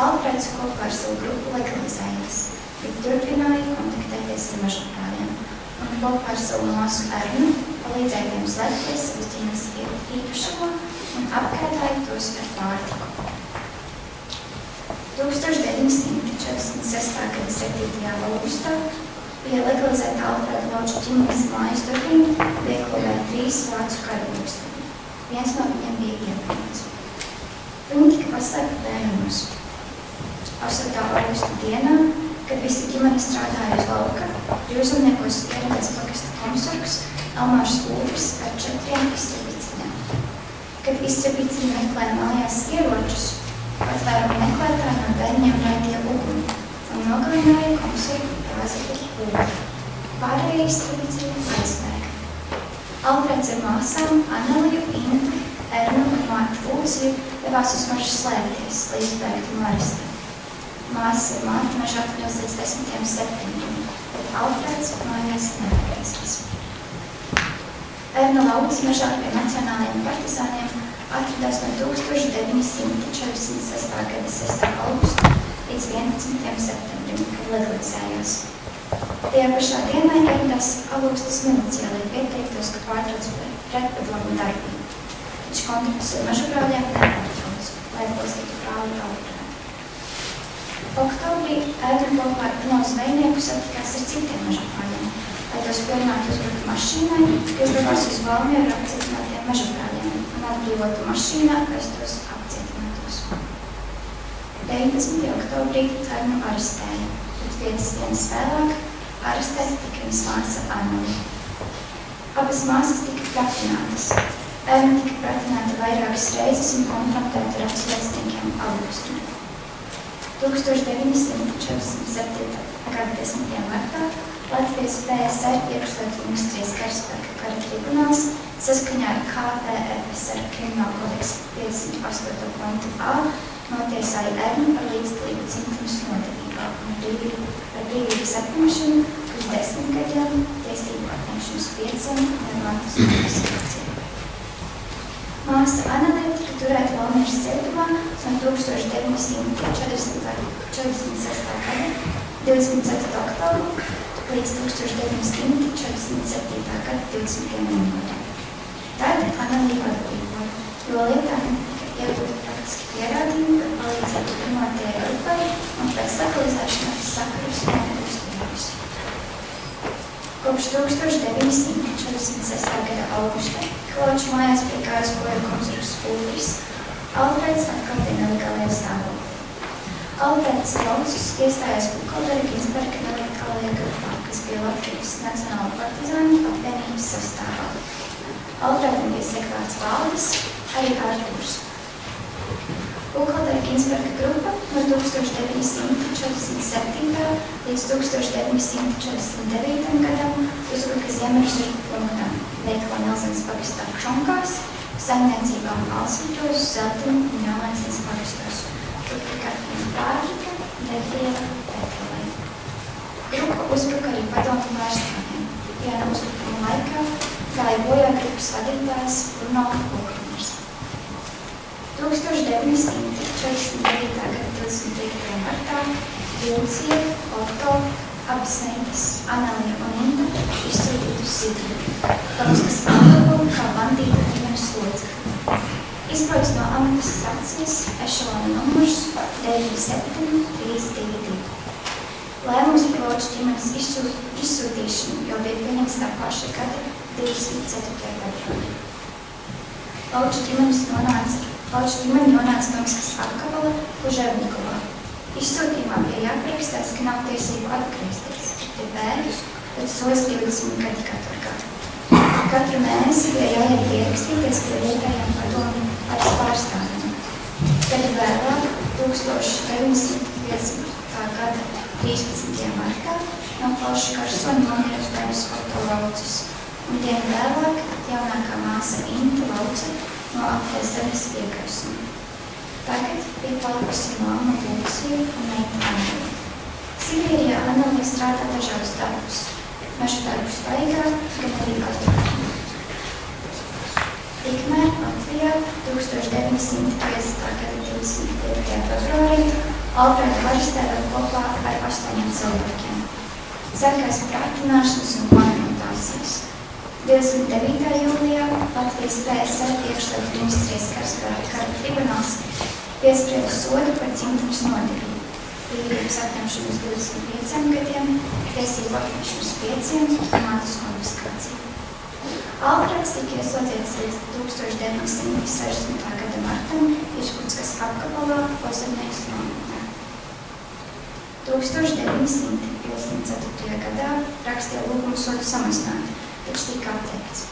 S15: Alfreds kopā ar savu grupu legalizējās, bet turpināja kontaktēties ar mežabrāļiem un kopā ar savu māsu Ernu palīdzēja tiem slēpties savas ģimenes īpašumu un apkārtāja tos ar pārtiku. 1946. gada 7. augustā bija legalizēta Alfreda Lauča ģimenes mājas durvīm, viekolēja 3 vācu karavīrus. Viens no viņiem bija ievainots. Viņi tika paslēpti bērnumos. 8. augusta dienā, kad visi ģimene strādāja uz lauka, brīvzemniekos ieradās pagasta komsorgs Elmārs Ulris ar 4 izstrabīciņiem. Kad izstrabīciņi meklēja mājās ieročus, patvērumu meklētāji no bērniem raidīja uguni un nogalināja komsorgu Rāzeti Ulri. Pārējie izstrabīciņi aizbēga. Alfreds ar māsām Aneliju, Intu, Ernu un Mārtu Lūciju devās uz mežu slēpties, lai izbēgtu no arestiem. Māsas ar Mārtu mežu atradās līdz 10. septembrim, bet Alfreds mājās neatgriezās. Erna Lauci mežā pie nacionālajiem partizāniem atradās no 1946. gada 6. augusta līdz 11. septembrim, kad legalizējās. Tajā pašā dienā ieradās Alūkstas milicijā, lai pieteiktos, ka pārtrauc pretpadomu darbību. Taču kontaktus ar mežabrāļiem nepārtrauc, lai atbalstītu brāli Alfredu. Oktobrī Ēdru kopā ar Bruno Zvejnieku satikās ar citiem mežabrāļiem, lai tos pierunātu uzbrukt mašīnai, kas devās uz Valmieru ar apcietinātiem mežabrāļiem un atbrīvotu mašīnā, kas tos apcietinātos. 19. oktobrī Ēdru arestēja, bet 5 dienas vēlāk arestēta tika viņas māsa Anelija. Abas māsas tika pratinātas. Erna tika pratināta vairākas reizes un konfrontēta ar atsliecniekiem Alūksnē. 1947. gada 10. martā Latvijas PSR iekšlietu ministrijas karaspēka kara tribunāls saskaņā ar KPFSR krimināla kodeksa 58. pantu A notiesāja Ernu par līdzdalību dzimtenes nodevībā un par brīvības atņemšanu uz 10 gadiem, tiesību atņemšanu uz 5 un mantas konfiskāciju. Māsa Anelija tika turēta Valmieras cietumā no 1946. gada 24. oktobra līdz 1947. gada 21. janvārim. Tad Anelija atbrīvoja, jo lietā netika iegūta praktiski pierādījumi par palīdzību pirmotajai grupai un pēc legalizēšanas sakarus neuzturējusi. Kopš 1946. gada augusta Kaloču mājās bija gājis bojā konservas Ulris. Alfreds atkal bija nelegālajā stāvoklī. Alfreds Laucis iestājās Bukoldera Ginsberga nelegālajā grupā, kas bija Latvijas Nacionālo partizāņu apvienības sastāvā. Alfredam bija sekvārds Valdis, arī Artūrs. Bukoldera Ginsberga grupa no 1947. līdz 1949. gadam uzbruka Ziemeļsuru punktām, veikala Nelzenes pagastā Čonkās, saimniecībām Alsviļos, Zeltiņu un Jaunlēcības pagastos, turpkārtiem Pārģika, Defieva, Petrolē. Grupa uzbruka arī padomu pārstāvjiem. Viena uzbrukuma laikā gāja bojā grupas vadītājs Bruno Buhmers. 1949. gada 25. martā Vilcija, Otto, abas meitas, Anelija un Inta izsūtītu Sibīru, Tauskas apkalpojumu kā bandīta ģimenes locekļi. Izbrauc no amatas stācijas ešalona numurs 9732. Lēmums par Lauču ģimenes izsūtīšanu jau bija pieņemts tā paša gada 24. februārī. Lauču ģimene nonāca Tomskas apgabala Kuževnikovā. Izsūtījumā bija jāpierakstās, ka nav tiesību atgriezties pie bērnu, bet solis 20 gadi katru gadu. Katru mēnesi bija jāiet pierakstīties pie vietējiem padomu varas pārstāvjiem. Gadu vēlāk, 1950. gada 13. martā, no Plauša Karsona nomira Denis Otto Laucis, un dienu vēlāk jaunākā māsa Inta Lauce no aptiezemes iekarsuma. Tagad bija palikusi mamma Lūcija un meita Anelija. Sibīrijā Anelija strādā dažādus darbus. Meža darbu staigā, gan arī atbraukumā. Tikmēr Latvijā 1950. gada 25. februārī Alfredu arestēja kopā ar 8 cilvēkiem. Sākās pratināšanas un konfrontācijas. 29. jūlijā Latvijas PSR iekšlietu ministrijas kara tribunāls piesprieda sodu par dzimtenes nodevību, brīvības atņemšanu uz 25 gadiem, tiesību atņemšanu uz 5 un mantas konfiskāciju. Alfreds tika ieslodzīts līdz 1960. gada martam Irkutskas apgabalā Ozernieks nometnē. 1954. gadā rakstīja lūgumu sodu samazināt, taču tika atteikts.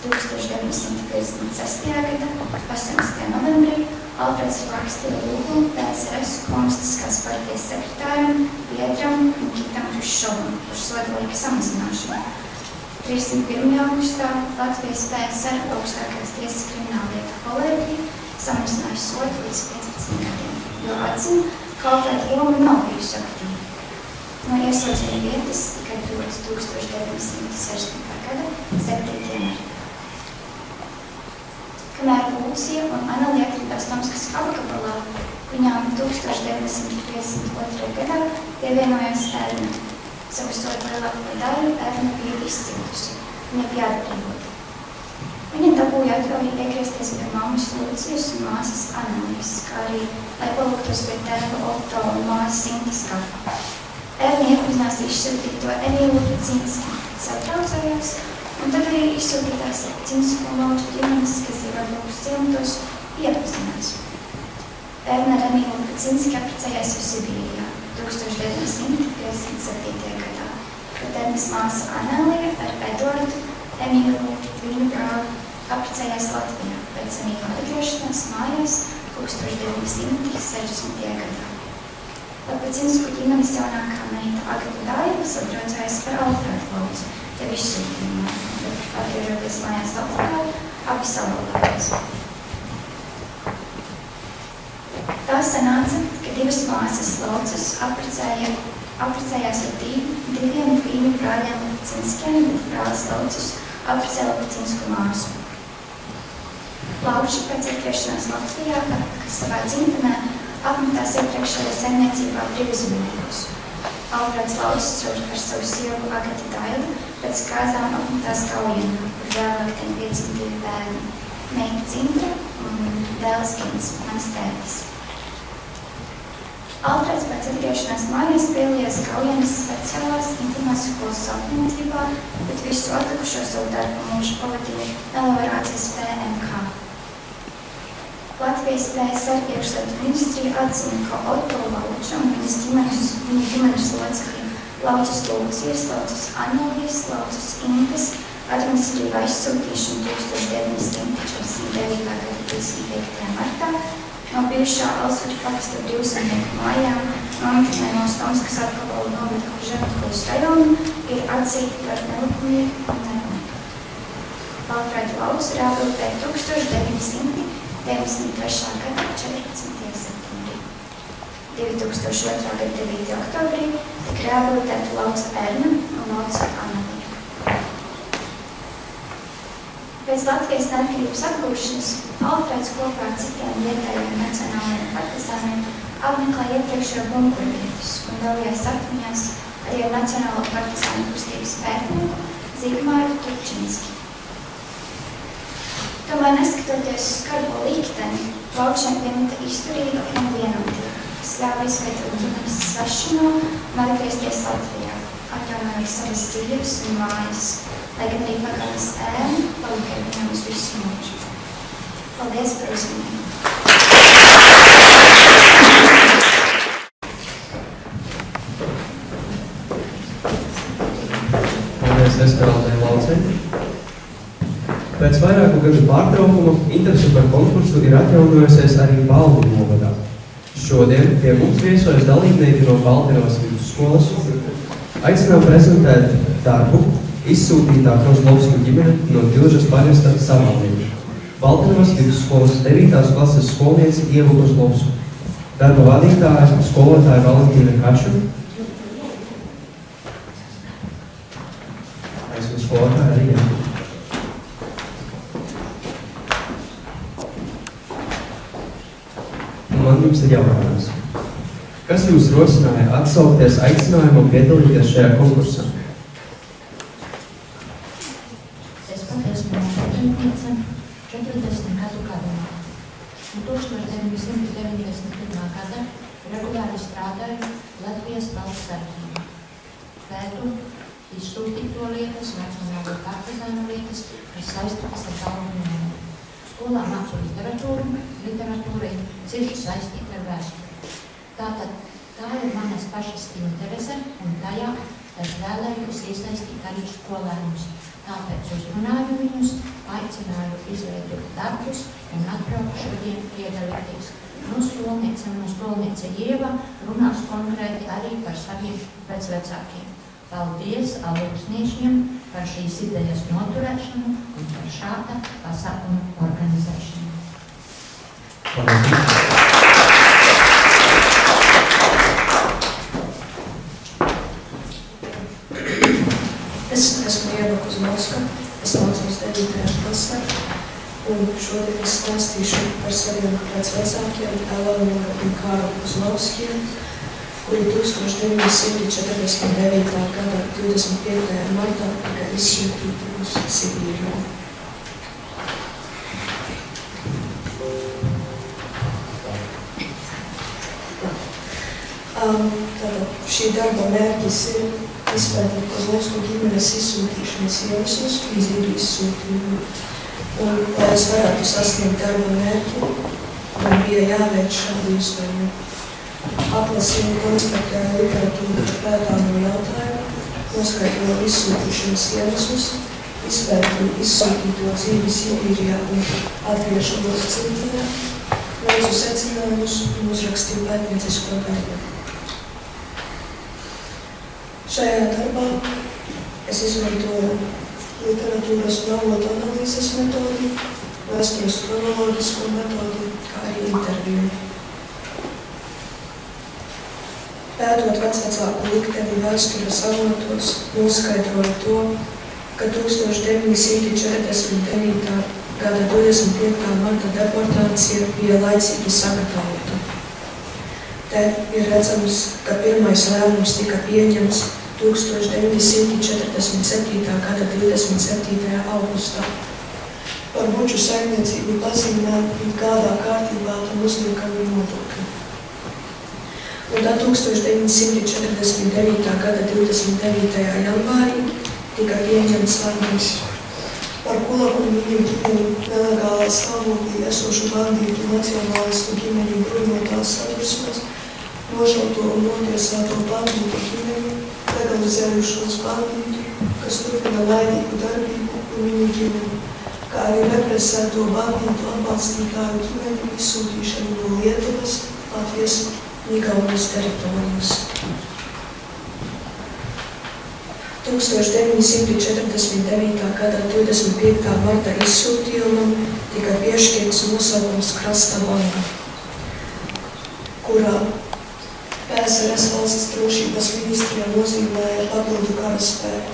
S15: 1956. gada 18. novembrī Alfreds rakstīja lūgumu PSRS komunistiskās partijas sekretāram Pietram Nikitam Hruščovam par sodu laika samazināšanu. 31. augustā Latvijas PSR augstākās tiesas krimināllietu kolēģija samazināja sodu līdz 15 gadiem, jo atzina, ka Alfreda loma nav bijusi aktīva. No ieslodzījuma vietas tika atbrīvots 1960. gada 7. martā. Kamēr Lūcija un Anelija atradās Tomskas apgabalā, viņām 1952. gadā pievienojās Erna. Savu sodu lielāko daļu Erna bija izcītusi. Viņa bija atbrīvota. Viņa dabūja atļauju iegriezties pie mammas Lūcijas un māsas Anelijas, kā arī, lai palūgtos pie tēva Otto un māsas Intas kapu. Erna iepazinās izsūtīto Emīlu Cinski, satraucējās, un tad arī izsūtītās Cinsku un Lauču ģimenes, kas ir varbūt ciematos, iepazinās. Erna ar Emīlu Cinski apprecējās uz Sibīrijā 1957. gadā, kad Ernas māsa Anelija ar Eduardu Emīlu viņu brāli apprecējās Latvijā pēc Emīla atgriešanās mājās 1960. gadā. Lapacinsku ģimenes jaunākā meita Agata Daiva sadraudzējas par Alfredu Laucu, tev izsūtījumā, bet atgriežoties mājās Latvijā, abi savalājās. Tā sanāca, ka divas māsas Laucus apprecējās ar diviem viņu brāļiem Lapacinskiem, bet brālis Laucus apprecēja Lapacinsku māsu. Lauči pēc atgriešanās Latvijā, kas savā dzimtenē apmetās iepriekšējā saimniecībā brīvzemniekus. Alfreds Laucis ar savu sievu Agatu Daivu pēc kāzām apmetās Kaujienā, kur vēlāk tiem piedzima divi bērni – meita Cintra un dēls Gins, mans tētis. Alfreds pēc atgriešanās mājās piedalījās Kaujienas speciālās intimās skolas sākniecībā, bet visu atlikušo savu darbu mūžu pavadīja meliorācijas PMK. Latvijas PSR iekšlietu ministrija atzina, ka Otto Lauča un viņa ģimenes locekļi Laucus Lūcijas, Laucus Anelijas, Laucus Inkas administratīvā izsūtīšana 1949. gada 25. martā no bijušā Alsuķu pagasta brīvzemnieku mājām nometnē no Stonskas apgabalu novada Žemetkovas rajonu ir atzīti par nelikumīgu un nepamatoti. Alfredu Laucu rehabilitē 1993. gada 14. septembrī. 2002. gada 9. oktobrī tika rehabilitēta Lauca Erna un Lauca Anelija. Pēc Latvijas neatkarības atgūšanas Alfreds kopā ar citiem vietējiem nacionālajiem partizāniem apmeklēja iepriekšējo bunkuru vietas un dalījās atmiņās arī ar Nacionālo partizānu kustības pētnieku Zigmāru Turčinski. Tomēr neskatoties uz skarbo līkteni, Laučiem piemita izturīga un vienotība, kas ļāva izveidot ģimenes svešanā un atgriezties Latvijā, atjaunojot savas dzīves un mājas, lai gan arī pagātnes ēna palika viņam uz visu mūžu. Paldies par uzmanību!
S2: Paldies Esmeraldai Laucei! Pēc vairāku gadu pārtraukuma interese par konkursu ir atjaunojusies arī Baldi novadā. Šodien pie mums viesojas dalībnieki no Baldinovas vidusskolas. Aicinām prezentēt darbu izsūtītā Kozlovsku ģimene no Tilžas pagasta Savaldību. Baldinovas vidusskolas 9. klases skolnieci Ievu Kozlovsku. Darba vadītāja skolotāja Valentīna Kaču. Esmu skolotāja arī Ievu. Man jums ir jautājums. Kas jūs rosināja atsaukties aicinājumam piedalīties šajā konkursā?
S16: Es pat esmu nometniece 40 gadu gadumā. Un 1991. gada regulāri strādāju Latvijas valsts arhīvā. Pētu izsūtīto lietas, nacionālo partizānu lietas, kas saistītas ar galveno. Skolā mācu literatūru, literatūra ir cieši saistīta ar vēsturi. Tātad tā ir manas pašas interese un tajā es vēlējos iesaistīt arī skolēnus. Tāpēc uzrunāju viņus, aicināju izveidot darbus un atbraucu šodien piedalīties. Skolniece Ieva runās konkrēti arī par saviem vecvecākiem. Paldies alūksniešiem par šīs idejas noturēšanu un par šāda pasākuma organizēšanu.
S17: Es esmu Ieva Kozlovska, es mācos 9. klasē, un šodien es stāstīšu par saviem vecvecākiem Eleonoru un Kāru Kozlovskiem, kuri 1949. gada 25. martā tika izsūtīti uz Sibīriju. Tātad šī darba mērķis ir izpētīt Kozlovsku ģimenes izsūtīšanas iemeslus un dzīvi izsūtījumu. Un, lai es varētu sasniegt darba mērķi, man bija jāveic šādu izpējumu. Atlasīju konspektēju literatūru par pētāmo jautājumu, noskaidroju izsūtīšanas iemeslus, izpētīju izsūtīto dzīvi Sibīrijā un atgriešanos dzimtenē, veicu secinājumus un uzrakstīju pētniecisko darbu. Šajā darbā es izmantoju literatūras un avotu analīzes metodi, vēstures kronoloģisko metodi, kā arī interviju. Pētot vecvecāku likteni vēstures avotos, noskaidroju to, ka 1949. gada 25. marta deportācija bija laicīgi sagatavota. Te ir redzams, ka pirmais lēmums tika pieņemts 1947. gada 27. augustā. Par buču saimniecību pazīmēm un kādā kārtībā tam uzliekami nodokļi. Un tā 1949. gada 29. janvārī tika pieņemts lēmums par Kulaku un viņu ģimeni nelegālā stāvoklī esošu bandītu nacionālistu ģimeni bruņotās sadursmēs, nošauto un notiesāto bandītu ģimeni, legalizējušos bandītu, kas turpina laidīgu darbību un viņu ģimeni, kā arī represēto bandītu atbalstītāju ģimeni izsūtīšanu no Lietuvas, Latvijas un Igaunijas teritorijas. 1949. gada 25. marta izsūtījumam tika piešķirts nosaukums Krasta Banga, kurā PSRS valsts drošības ministrija nozīmēja papildu karaspēku.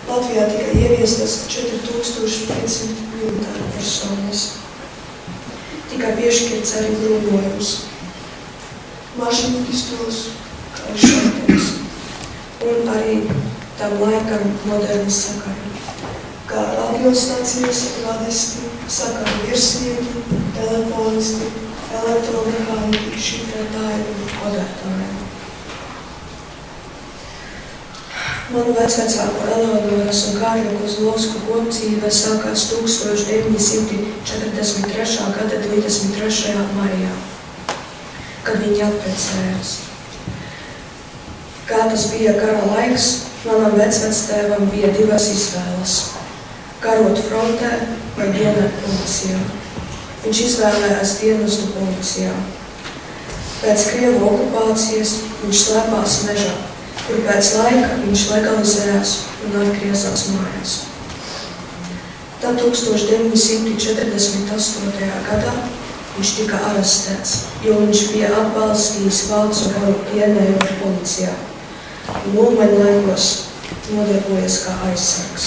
S17: Latvijā tika ieviestas 4500 militāru personas. Tika piešķirts arī bruņojums, mašīnu pistoles, šautenes un arī tam laikam moderni sakari, kā radiostacijas, radisti, sakaru virsnieki, telefonisti, elektromehāniķi, šifrētāji un kodētāji. Manu vecvecāku Eleonoras un Kārļa Kozlovsku kopdzīve sākās 1943. gada 23. maijā, kad viņi apprecējās. Kā tas bija kara laiks, manam vecvectēvam bija divas izvēles – karot frontē vai dienēt policijā. Viņš izvēlējās dienestu policijā. Pēc Krievu okupācijas viņš slēpās mežā, kur pēc laika viņš legalizējās un atgriezās mājās. Tā 1948. gadā viņš tika arestēts, jo viņš bija atbalstījis vācu karu pienējot policijā. Ulmaņa laikos nodarbojas kā aizsargs.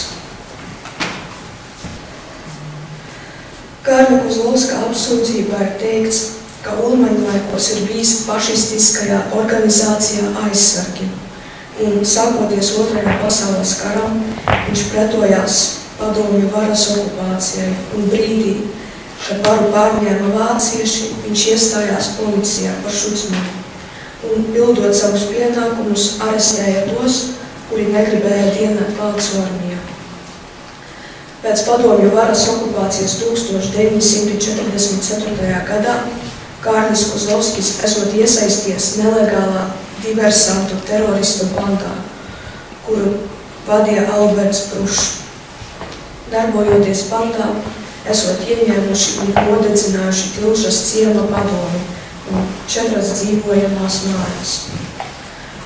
S17: Kārļa Kozlovska apsūdzībā ir teikts, ka Ulmaņa laikos ir bijis fašistiskajā organizācijā aizsargi, un sākoties Otrajā pasaules karam, viņš pretojās padomju varas okupācijai, un brīdī, kad varu pārņēma vācieši, viņš iestājās policijā par šucmanu. Un, pildot savus pienākumus, arestēja tos, kuri negribēja dienēt vācu armijā. Pēc padomju varas okupācijas 1944. gadā Kārlis Kozlovskis esot iesaisties nelegālā diversantu teroristu bandā, kuru vadīja Alberts Brušs. Darbojoties bandā, esot ieņēmuši un nodedzinājuši Tilžas ciema padomi un 4 dzīvojamās mājas.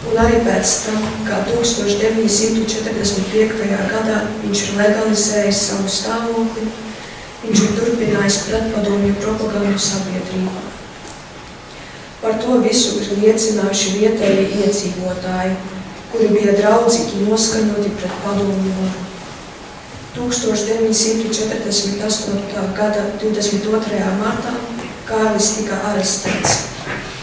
S17: Un arī pēc tam, kā 1945. gadā viņš ir legalizējis savu stāvokli, viņš ir turpinājis pretpadomju propagandu sabiedrībā. Par to visu ir liecinājuši vietējie iedzīvotāji, kuri bija draudzīgi noskaņoti pret padomju varu. 1948. gada 22. martā Kārlis tika arestēts,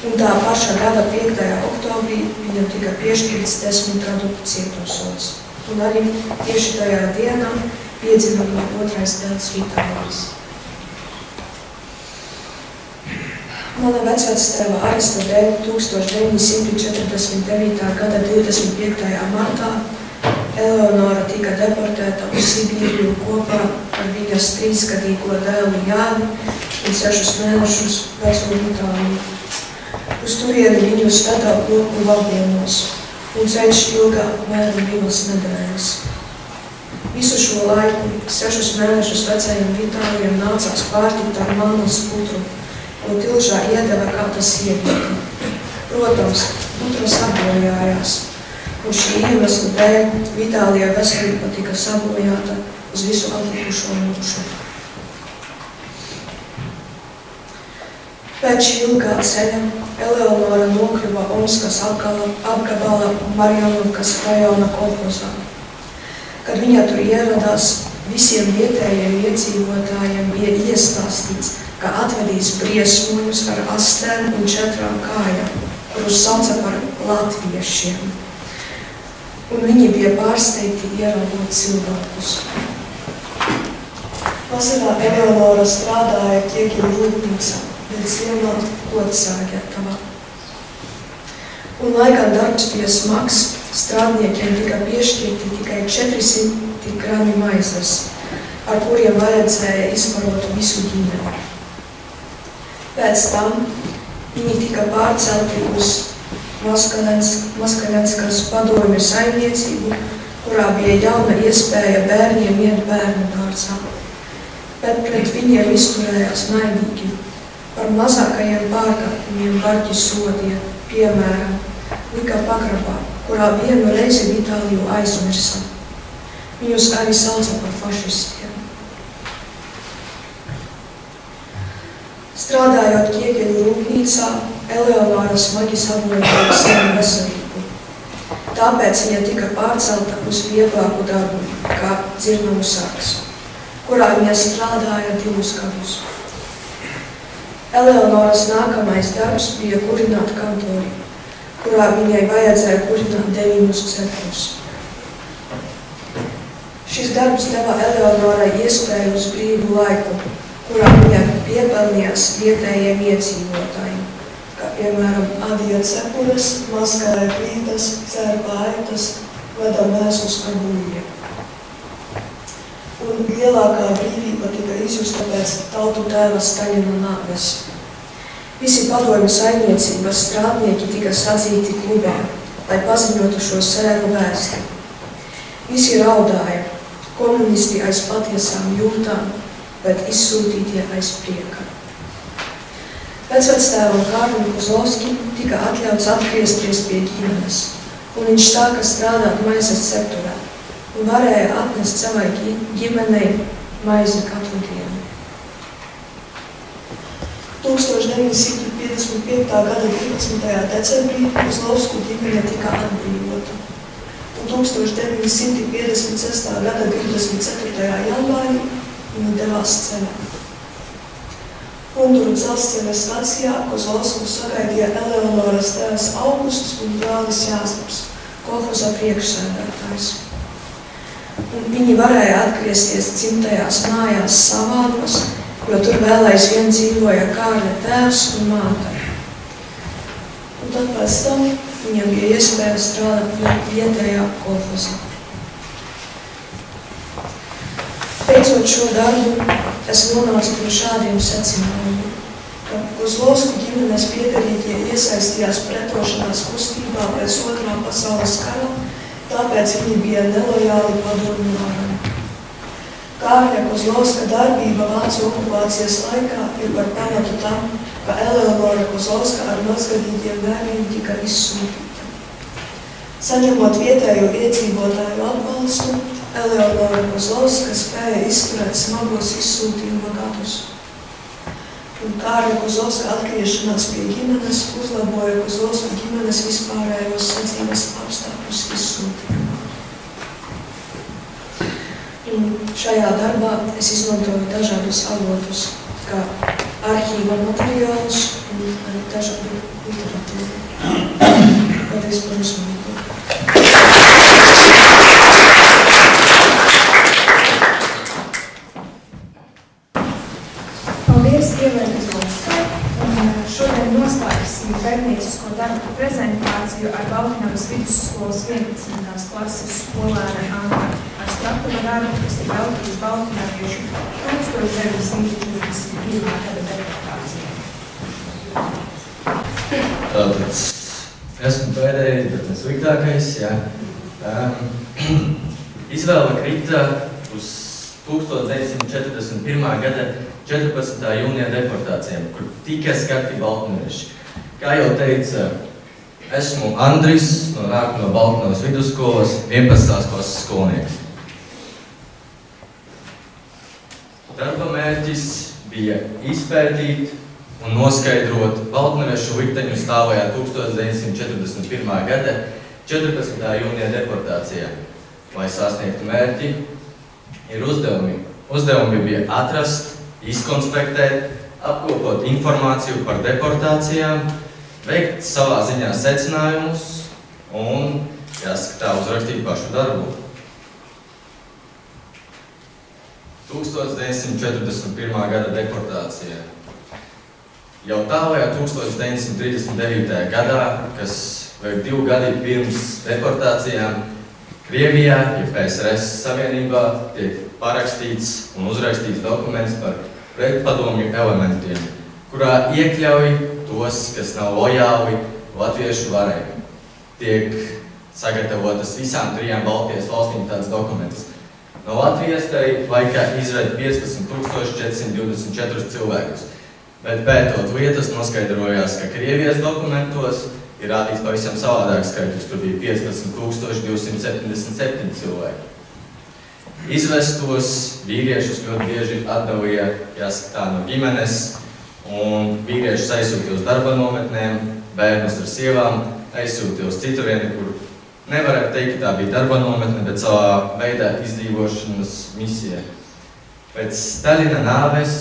S17: un tā pašā gada 5. oktobrī viņam tika piešķirts 10 gadu cietumsods. Un arī tieši tajā dienā piedzima viņa otrais dēls Vitālijs. Mana vecvectēva aresta dēļ 1949. gada 25. martā Eleonora tika deportēta uz Sibīriju kopā ar viņas 3-gadīgo dēlu Jāni un 6 mēnešus veco Vitāliju. Uz turieni viņu stadā bloku vagienos, un ceļš ilgā apmēram 2 nedēļas. Visu šo laiku 6 mēnešus vecajiem Vitālijiem nācās pārtikt ar mammas putru, un Tilžā iedeva kā tas ievieta. Protams, putras apbojājās, un šī iemesla dēļ Vitālijai veselība tika sabojāta uz visu atlikušo mūžu. Pēc šī ilgā ceļa Eleonora nokļuva Omskas apgabala Marjanovkas rajona kolhozā. Kad viņa tur ieradās, visiem vietējiem iedzīvotājiem bija iestāstīts, ka atvedīs briesmoņus ar astēm un 4 kājām, kurus sauca par latviešiem. Un viņi bija pārsteigti ieraugot cilvēkus. Vasarā Eleonora strādāja ķieģeļu rūpnīcā, bet ziemā kodsāģētavā. Un lai gan darbs bija smags, strādniekiem tika piešķirti tikai 400 grami maizes, ar kuriem vajadzēja izbarot visu ģimeni. Pēc tam viņi tika pārcelti uz Maskaļenskas padomju saimniecību, kurā bija jauna iespēja bērniem iet bērnu dārzā, bet pret viņiem izturējās naidīgi. Par mazākajiem pārkāpumiem barķi sodīja, piemēram, lika pagrabā, kurā vienu reizi Vitāliju aizmirsa. Viņus arī sauca par fašistiem. Strādājot ķieģeļu rūpnīcā, Eleonora smagi sabojāja savu veselību. Tāpēc viņa tika pārcelta uz vieglāku darbu, kā dzirnavu sargs, kurā viņa strādāja 2 gadus. Eleonoras nākamais darbs bija kurināt kantori, kurā viņai vajadzēja kurināt 9 cepļus. Šis darbs deva Eleonorai iespēju uz brīvu laiku, kurā viņa piepelnījās vietējiem iedzīvotājiem, kā piemēram adīja cepures, maskarē plītas, cērpa aitas, veda mēsus ar buļļiem. Un lielākā brīvība tika izjusta pēc tautu tēva Staļina nāves. Visi padomju saimniecības strādnieki tika sadzīti klubā, lai paziņotu šo sēru vēsti. Visi raudāja, komunisti aiz patiesām jūtām, bet izsūtītie aiz prieka. Vecvectēvam Kārlim Kozlovskim tika atļauts atgriezties pie ģimenes, un viņš sāka strādāt maizes cepturē un varēja atnest savai ģimenei maizi katru dienu. 1955. gada 12. decembrī Kozlovsku ģimene tika atbrīvota, un 1956. gada 24. janvārī viņa devās ceļā. Unduru dzelzceļa stacijā Kozlovsku sagaidīja Eleonoras tēvs Augusts un brālis Jāzeps, kolhoza priekšsēdētājs. Un viņi varēja atgriezties dzimtajās mājās Savānos, jo tur vēl aizvien dzīvoja Kārļa tēvs un māte. Un tad pēc tam viņam bija iespēja strādāt vietējā kolhozā. Beidzot šo darbu, es nonācu pie šādiem secinājumiem, ka Kozlovsku ģimenes piederīgie iesaistījās pretošanās kustībā pēc 2. pasaules kara, tāpēc viņi bija nelojāli padomju varai. Kārļa Kozlovska darbība Vācu okupācijas laikā ir par pamatu tam, ka Eleonora Kozlovska ar mazgadīgiem bērniem tika izsūtīta. Saņemot vietējo iedzīvotāju atbalstu, Eleonora Kozlovska spēja izturēt smagos izsūtījuma gadus. Un Kārļa Kozlovska atgriešanās pie ģimenes uzlaboja Kozlovsku ģimenes vispārējos sadzīves apstākļus izsūtījumā. Un šajā darbā es izmantoju dažādus avotus, kā arhīva materiālus un arī dažādu literatūru. Paldies par uzmanību.
S1: Paldies, Ievērtas Valstai, un šodien noslēgsim pētniecisko darbu prezentāciju ar Baltinavas vidusskolas 11. klases skolēnu Anna Arstraptava darbu, kas ir veltīts baltinaviešu 1941. gada deportācijai.
S18: Tātad esmu pēdējais, bet nesliktākais, jā. Izvēle krita uz 1941. gada 14. jūnija deportācijām, kur tika skarti baltnavieši. Kā jau teica Esmu Andris, nāk no Baltnavas vidusskolas, 11. klases skolnieks. Darba mērķis bija izpētīt un noskaidrot baltnaviešu likteņu stāvajā 1941. gada 14. jūnija deportācijā. Lai sasniegtu mērķi, ir uzdevumi. Uzdevumi bija atrast, izkonspektēt, apkopot informāciju par deportācijām, veikt savā ziņā secinājumus un, jāskatā, uzrakstīt pašu darbu. 1941. gada deportācija. Jau tālajā 1939. gadā, kas vēl 2 gadi pirms deportācijām, Krievijā, ja PSRS Savienībā, tiek parakstīts un uzrakstīts dokuments par pretpadomju elementiem, kurā iekļauj tos, kas nav lojāli latviešu varai. Tiek sagatavotas visām 3 Baltijas valstīm tāds dokuments. No Latvijas tai laikā izved 15,424 cilvēkus, bet pētot lietas noskaidrojās, ka Krievijas dokumentos ir rādīts pavisam savādāk skaitļus, tur bija 15,277 cilvēki. Izvestos vīriešus ļoti bieži atdalīja, jāskatā, no ģimenes, un vīriešus aizsūtīja uz darba nometnēm, bērnus ar sievām aizsūtīja uz citu vienu, kur nevarētu teikt, ka tā bija darba nometne, bet savā veidā izdzīvošanas misija. Pēc Staļina nāves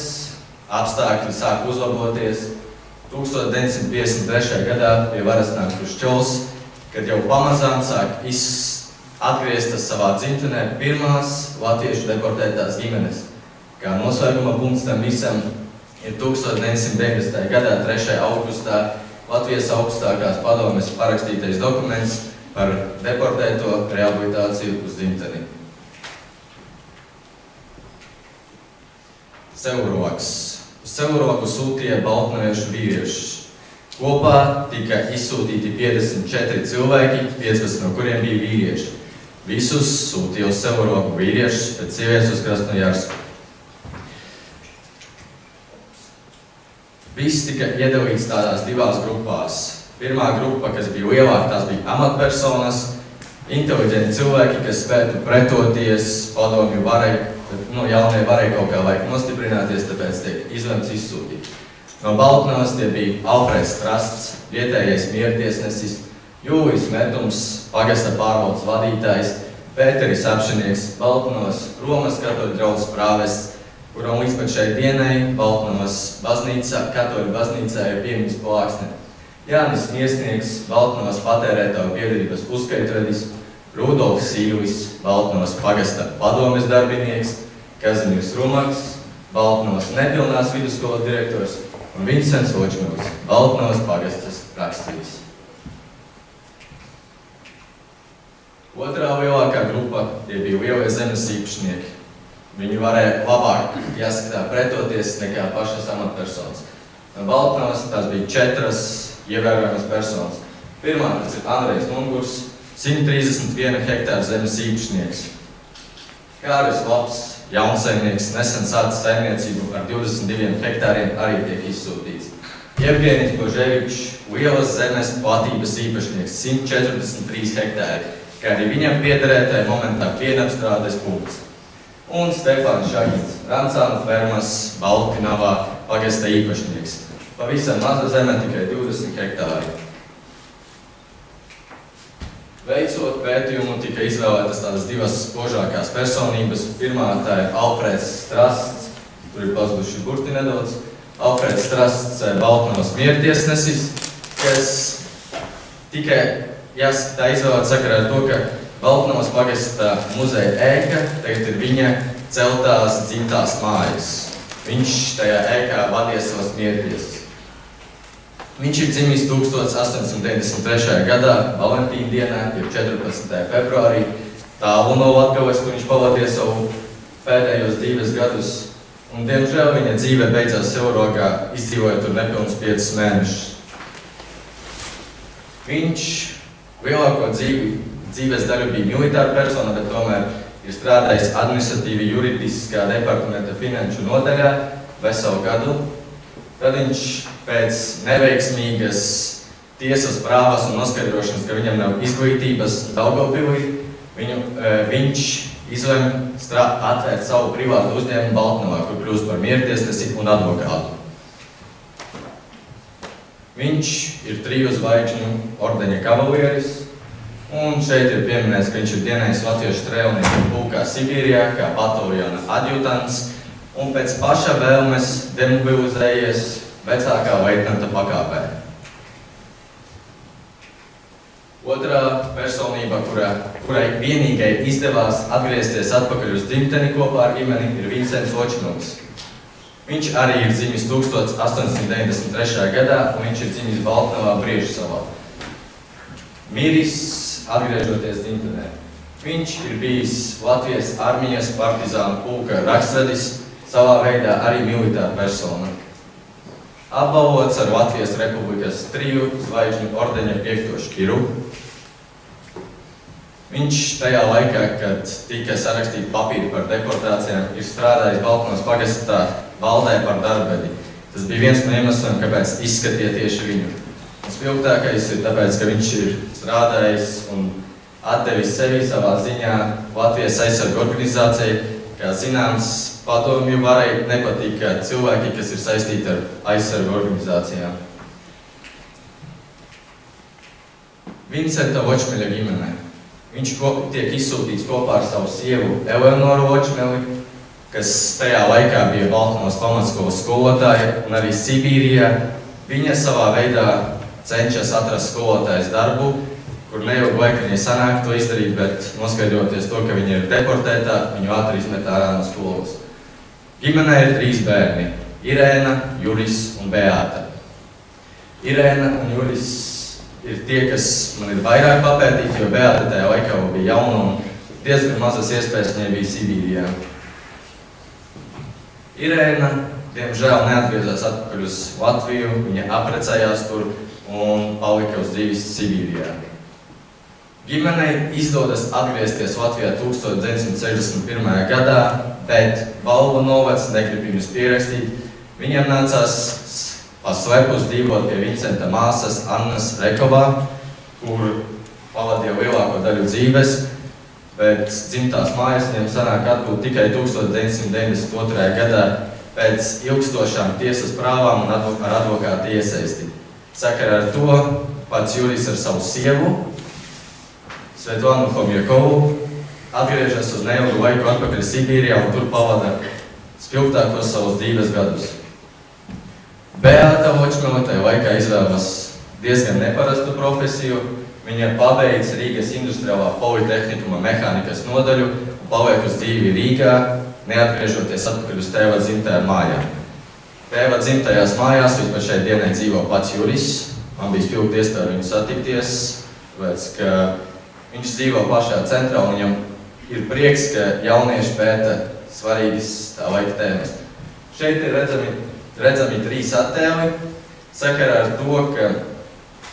S18: apstākļi sāk uzlaboties. 1953. gadā pie varas nāk Hruščovs, kad jau pamazām sāk atgrieztas savā dzimtenē pirmās latviešu deportētās ģimenes. Kā noslēguma punkts tam visam ir 1990. gadā 3. augustā Latvijas augstākās padomes parakstītais dokuments par deportēto rehabilitāciju uz dzimteni. Sevroks. Uz Sevroku sūtīja baltnaviešu vīriešus. Kopā tika izsūtīti 54 cilvēki, 15 no kuriem bija vīrieši. Visus sūtīja uz Sevroku vīriešus, bet sievietes uz Krasnojarsku. Viss tika iedalīts tādās 2 grupās. Pirmā grupa, kas bija lielāka, tās bija amatpersonas, inteliģenti cilvēki, kas spētu pretoties padomju varai, jaunie varai kaut kā vajag nostiprināties, tāpēc tiek izlemts izsūtīt. No Baltnavas tie bija Alfreds Strasts, vietējais miertiesnesis, Jūlijs Metums, pagasta pārvaldes vadītājs, Pēteris Apšinieks, Baltnavas Romas katoļu draugs prāvests, kuram līdz pat šai dienai Baltnavas katoļu baznīcā ir piemiņas plāksne. Jānis Miesnieks, Baltnavas patērētāju biedrības uzskaitredis, Rudolfs Sīlis, Baltnavas pagasta padomes darbinieks, Kazimīrs Rumaks, Baltnavas nepilnās vidusskolas direktors un Vincents Očmils, Baltnavas pagastas rakstījis. Otrā lielākā grupa tie bija lielie zemes īpašnieki. Viņi varēja labāk, jāskatā, pretoties nekā pašas amatpersonas. No Baltnavas tās bija 4 ievērojamas personas. Pirmā, tas ir Andrejs Mungurs, 131 hektāru zemes īpašnieks. Kāris Labs, jaunsaimnieks, nesen sācis saimniecību ar 22 hektāriem arī tiek izsūtīts. Jevgeņis Boževičs, lielas zemes platības īpašnieks, 143 hektāri, kā arī viņam piederētāja momentā pienapstrādes punkts. Un Stefāns Šagins, Rancānu fermas Baltinavā pagasta īpašnieks. Pavisam maza zeme, tikai 20 hektāri. Veicot pētījumu, tika izvēlētas tādas 2 spožākās personības. Pirmā tā ir Alfreds Strasts, tur ir pazuduši burti nedaudz. Alfreds Strasts, Baltnavas miertiesnesis, kas tikai jāskatā izvēlēt sakarā ar to, ka Baltnavas pagasta muzeja ēka tagad ir viņa celtās dzimtās mājas. Viņš tajā ēkā vadīja savas miertiesas. Viņš ir dzimis 1893. gadā, Valentīna dienā, jau 14. februārī, tālu no Latgales, kur viņš pavadīja savu pēdējos dzīves gadus. Un, diemžēl, viņa dzīve beidzās Sevrokā, izdzīvojot tur nepilnus 5 mēnešus. Viņš lielāko dzīves daļu bija militāra persona, bet tomēr ir strādājis administratīvi juridiskā departamenta finanšu nodaļā veselu gadu. Tad viņš pēc neveiksmīgas tiesas prāvas un noskaidrošanas, ka viņam nav izglītības Daugavpilī, viņš izlem atvērt savu privātu uzņēmumu Baltnavā, kur kļūst par miertiesnesi un advokātu. Viņš ir 3 zvaigžņu ordeņa kavalieris, un šeit ir pieminēts, ka viņš ir dienējis latviešu strēlnieku pulkā Sibīrijā kā bataljona adjutants un pēc paša vēlmes demobilizējies vecākā leitnanta pakāpē. Otrā personība, kurai vienīgai izdevās atgriezties atpakaļ uz dzimteni kopā ar ģimeni, ir Vincents Vočmils. Viņš arī ir dzimis 1893. gadā, un viņš ir dzimis Baltnavā Briežsalā. Miris, atgriežoties dzimtenē. Viņš ir bijis Latvijas armijas partizānu pulka rakstvedis, savā veidā arī militāra persona. Apbalvots ar Latvijas Republikas 3 zvaigžņu ordeņa 5. škiru. Viņš tajā laikā, kad tika sarakstīti papīri par deportācijām, ir strādājis Baltnavas pagastā valdē par darbedi. Tas bija viens no iemesliem, kāpēc izskatīja tieši viņu. Spilgtākais ir tāpēc, ka viņš ir strādājis un atdevis sevi savā ziņā Latvijas aizsargu organizācijai. Kā zināms, padomju varai nepatika cilvēki, kas ir saistīti ar aizsargu organizācijām. Vincenta Vočmeļa ģimenē. Viņš tiek izsūtīts kopā ar savu sievu Eleonoru Vočmeli, kas tajā laikā bija Baltnavas pamatskolas skolotāja, un arī Sibīrijā. Viņa savā veidā cenšas atrast skolotājas darbu, kur neilgu laiku viņai sanāk to izdarīt, bet noskaidroties to, ka viņa ir deportētā, viņu ātri izmet ārā no skolas. Ģimenē ir 3 bērni – Irēna, Juris un Beāta. Irēna un Juris ir tie, kas man ir vairāk papētīti, jo Beāta tajā laikā bija jauna un diezgan mazas iespējas viņai bija Sibīrijā. Irēna, diemžēl, neatgriezās atpakaļ uz Latviju, viņa aprecējās tur un palika uz dzīves Sibīrijā. Ģimenei izdodas atgriezties Latvijā 1961. gadā, bet Balvu novads negrib viņus pierakstīt. Viņam nācās paslepus dzīvot pie Vincenta māsas Annas Rekovā, kur pavadīja lielāko daļu dzīves, bet dzimtās mājas viņam sanāk atgūt tikai 1992. gadā pēc ilgstošām tiesas prāvām un ar advokātu iesaisti. Sakarā ar to pats Juris ar savu sievu, Svetlanu Homjakovu, atgriežas uz neilgu laiku atpakaļ Sibīrijā un tur pavada spilgtākos savus dzīves gadus. Beāta Vočmele tajā laikā izvēlas diezgan neparastu profesiju. Viņa pabeidz Rīgas industriālā politehnikuma mehānikas nodaļu un paliek uz dzīvi Rīgā, neatgriežoties atpakaļ uz tēva dzimtajā mājā. Tēva dzimtajās mājās līdz šai dienai dzīvo pats Juris. Man bija spilgta iespēja viņu satikties, tāpēc, ka viņš dzīvo pašā centrā un viņam ir prieks, ka jaunieši pēta svarīgas tā laika tēmas. Šeit ir redzami 3 attēli, sakarā ar to, ka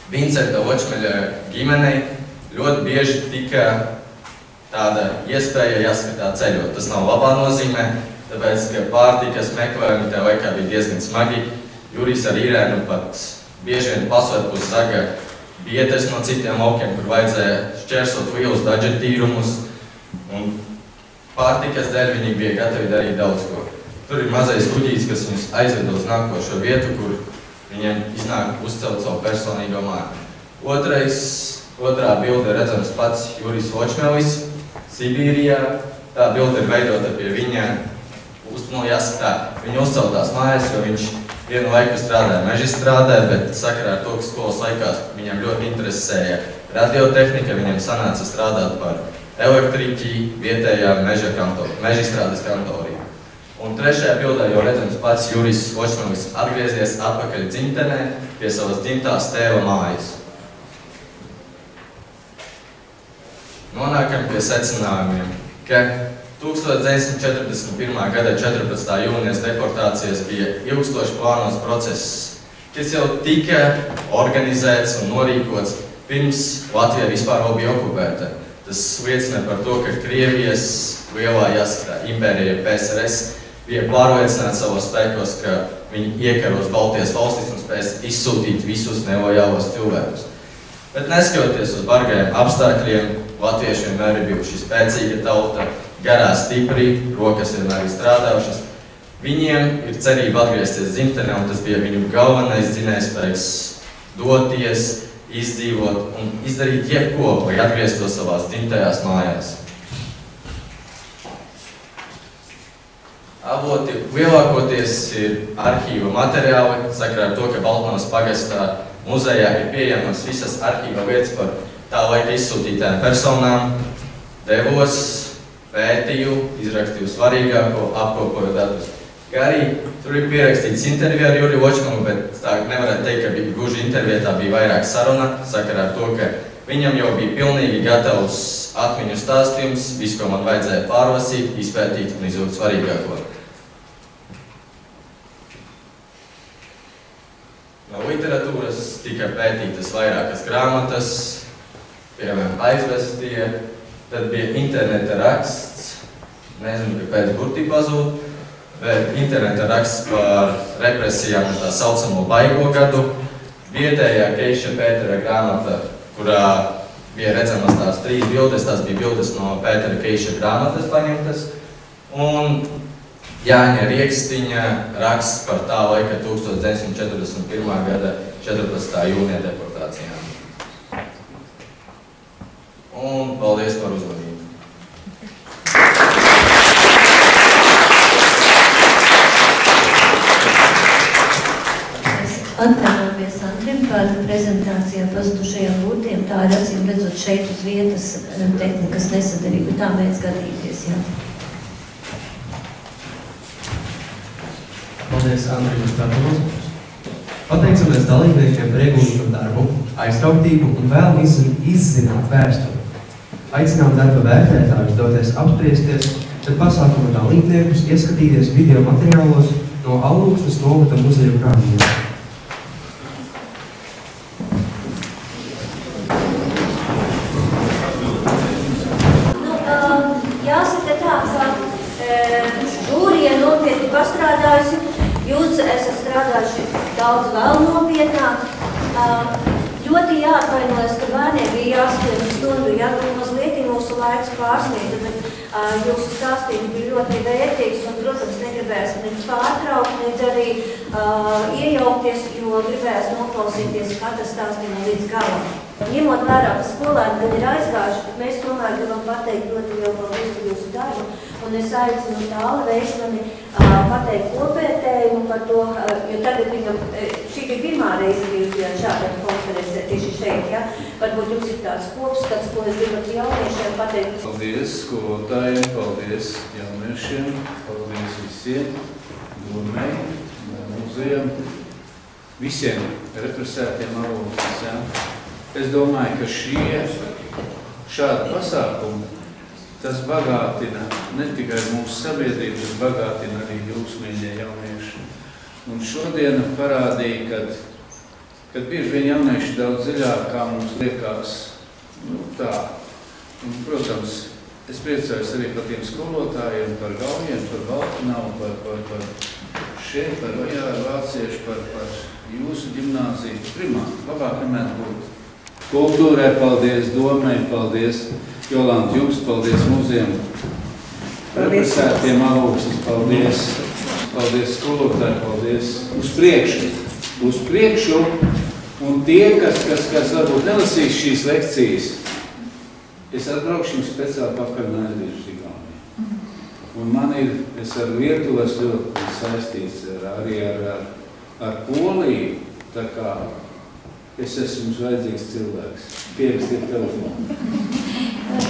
S18: Vincenta Vočmeļa ģimenei ļoti bieži tika tāda iespēja jāskatā ceļot. Tas nav labā nozīmē, tāpēc, ka pārtikas meklējumi tajā laikā bija diezgan smagi. Juris ar Irēnu pat bieži vien pasvērt uz zaga vietas no citiem laukiem, kur vajadzēja šķērsot lielus dažetīrumus, un pārtikas dēļ viņi bija gatavi darīt daudz ko. Tur ir mazais kuģītis, kas viņus aizved uz nākošo vietu, kur viņiem iznāk uzcelt savu personīgo māju. Otrā bilde redzams pats Juris Vočmelis Sibīrijā. Tā bilde ir veidota pie viņa, viņa uzceltās mājas, jo viņš vienu laiku strādāja mežstrādē, bet sakarā ar to, ka skolas laikās viņam ļoti interesēja radiotehnika, viņam sanāca strādāt par elektriķi vietējā mežstrādes kantorī. Un trešajā bildē jau redzams pats Juris Vočmelis atgriezies atpakaļ dzimtenē pie savas dzimtās tēva mājas. Nonākam pie secinājumiem, ka 1941. gada 14. jūnijas deportācijas bija ilgstoši plānos process, kas jau tika organizēts un norīkots pirms Latvija vispār vēl bija okupēta. Tas liecina par to, ka Krievijas lielā impērija PSRS bija pārliecināti savos spēkos, ka viņi iekaros Baltijas valstis un spēs izsūtīt visus nelojālos cilvēkus. Bet neskatoties uz bargajiem apstākļiem, latvieši vienmēr ir bijuši spēcīga tauta, garā stipri, rokas vienmēr ir strādājušas. Viņiem ir cerība atgriezties dzimtenē, un tas bija viņu galvenais dzinējspēks doties, izdzīvot un izdarīt jebko, lai atgrieztos savās dzimtajās mājās. Avoti lielākoties ir arhīva materiāli, sakarā ar to, ka Baltnavas pagastā muzejā ir pieejamas visas arhīva lietas par tā laika izsūtītām personām, devos, pētīju, izrakstīju svarīgāko, apkopoju datus. Kā arī tur ir pierakstīts intervija ar Juri Ločmanu, bet tā nevarētu teikt, ka bija gluži intervijā, tā bija vairāk saruna, sakarā ar to, ka viņam jau bija pilnīgi gatavs atmiņu stāstījums, visu, ko man vajadzēja pārlasīt, izpētīt un izvilkt svarīgāko. No literatūras tika pētītas vairākas grāmatas, piemēram, Aizvestie, tad bija interneta raksts, nezinu, kāpēc burtī pazūd, bet interneta raksts par represijām un tā saucamo baigo gadu, vietējā Keiša Pētera grāmata, kurā bija redzamas tās 3 bildes, tās bija bildes no Pētera Keiša grāmatas paņemtas, un Jāņa Riekstiņa raksts par tā laika 1941. gada 14. jūnija deportācijām. Un paldies par uzmanību.
S7: Atvainojamies Andrim par prezentācijā pazudušajiem burtiem. Tā ir acīm redzot šeit uz vietas tehnikas nesadarība. Tā mēdz gadīties, jā.
S2: Paldies Andrim uz tādos. Pateicamies dalībniekiem par ieguldīto darbu, aiztrauktību un vēlam izzināt vēsturi. Aicinām darba vērtētājus doties apspriesties, tad pasākuma dalībniekus ieskatīties video materiālos no Alukstas novada muzeju krājumiem.
S7: Jāsaka tā, ka žūrija nopietni pastrādājusi, jūs esat strādājuši daudz vēl nopietnāk. Ļoti jāatvainojas, ka bērniem bija jāskrien stundu, ja mazliet mūsu laiks pārsniegta, bet jūsu stāstījumi bija ļoti vērtīgs un, protams, negribēs nedz pārtraukt, nedz arī iejaukties, jo gribēs noklausīties katra stāstījuma līdz galam. Ņemot vērā, ka skolēni gan ir aizgājuši, bet mēs tomēr gribam pateikt ļoti lielu paldies par jūsu darbu, un es aicinu Tāli Veismani pateikt kopvērtējumu par to, jo tagad viņam, šī bija pirmā reize bija šāda konference tieši šeit, ja? Varbūt jums ir tāds kopskats, ko es gribat jauniešiem pateikt.
S6: Paldies skolotājiem, paldies jauniešiem, paldies visiem, domai, muzejam, visiem represētiem Alukstas. Es domāju, ka šādi pasākumi, tas bagātina ne tikai mūsu sabiedrību, tas bagātina arī jūs, mīļie jaunieši. Un šodien parādīja, kad bieži vien jaunieši daudz dziļāk, kā mums liekas, tā. Un, protams, es priecājos arī par tiem skolotājiem, par Gaujiem, par Baltnavu, par šeit, par vāciešu, par jūsu ģimnāziju. Primāk, labāk nemēt būt. Kultūrai paldies, domai paldies, Jolanta, jums paldies muzejam, represētiem Alukstas, paldies, paldies skolotāji, paldies uz priekšu, un tie, kas varbūt nelasīs šīs lekcijas, es atbraukšu jums speciāli pakaļ un aizviešu Igauniju. Un man ir, es ar Lietuvu esmu ļoti saistīts arī ar Poliju, tā kā es esmu jums vajadzīgs cilvēks. Pierakstiet telefonu.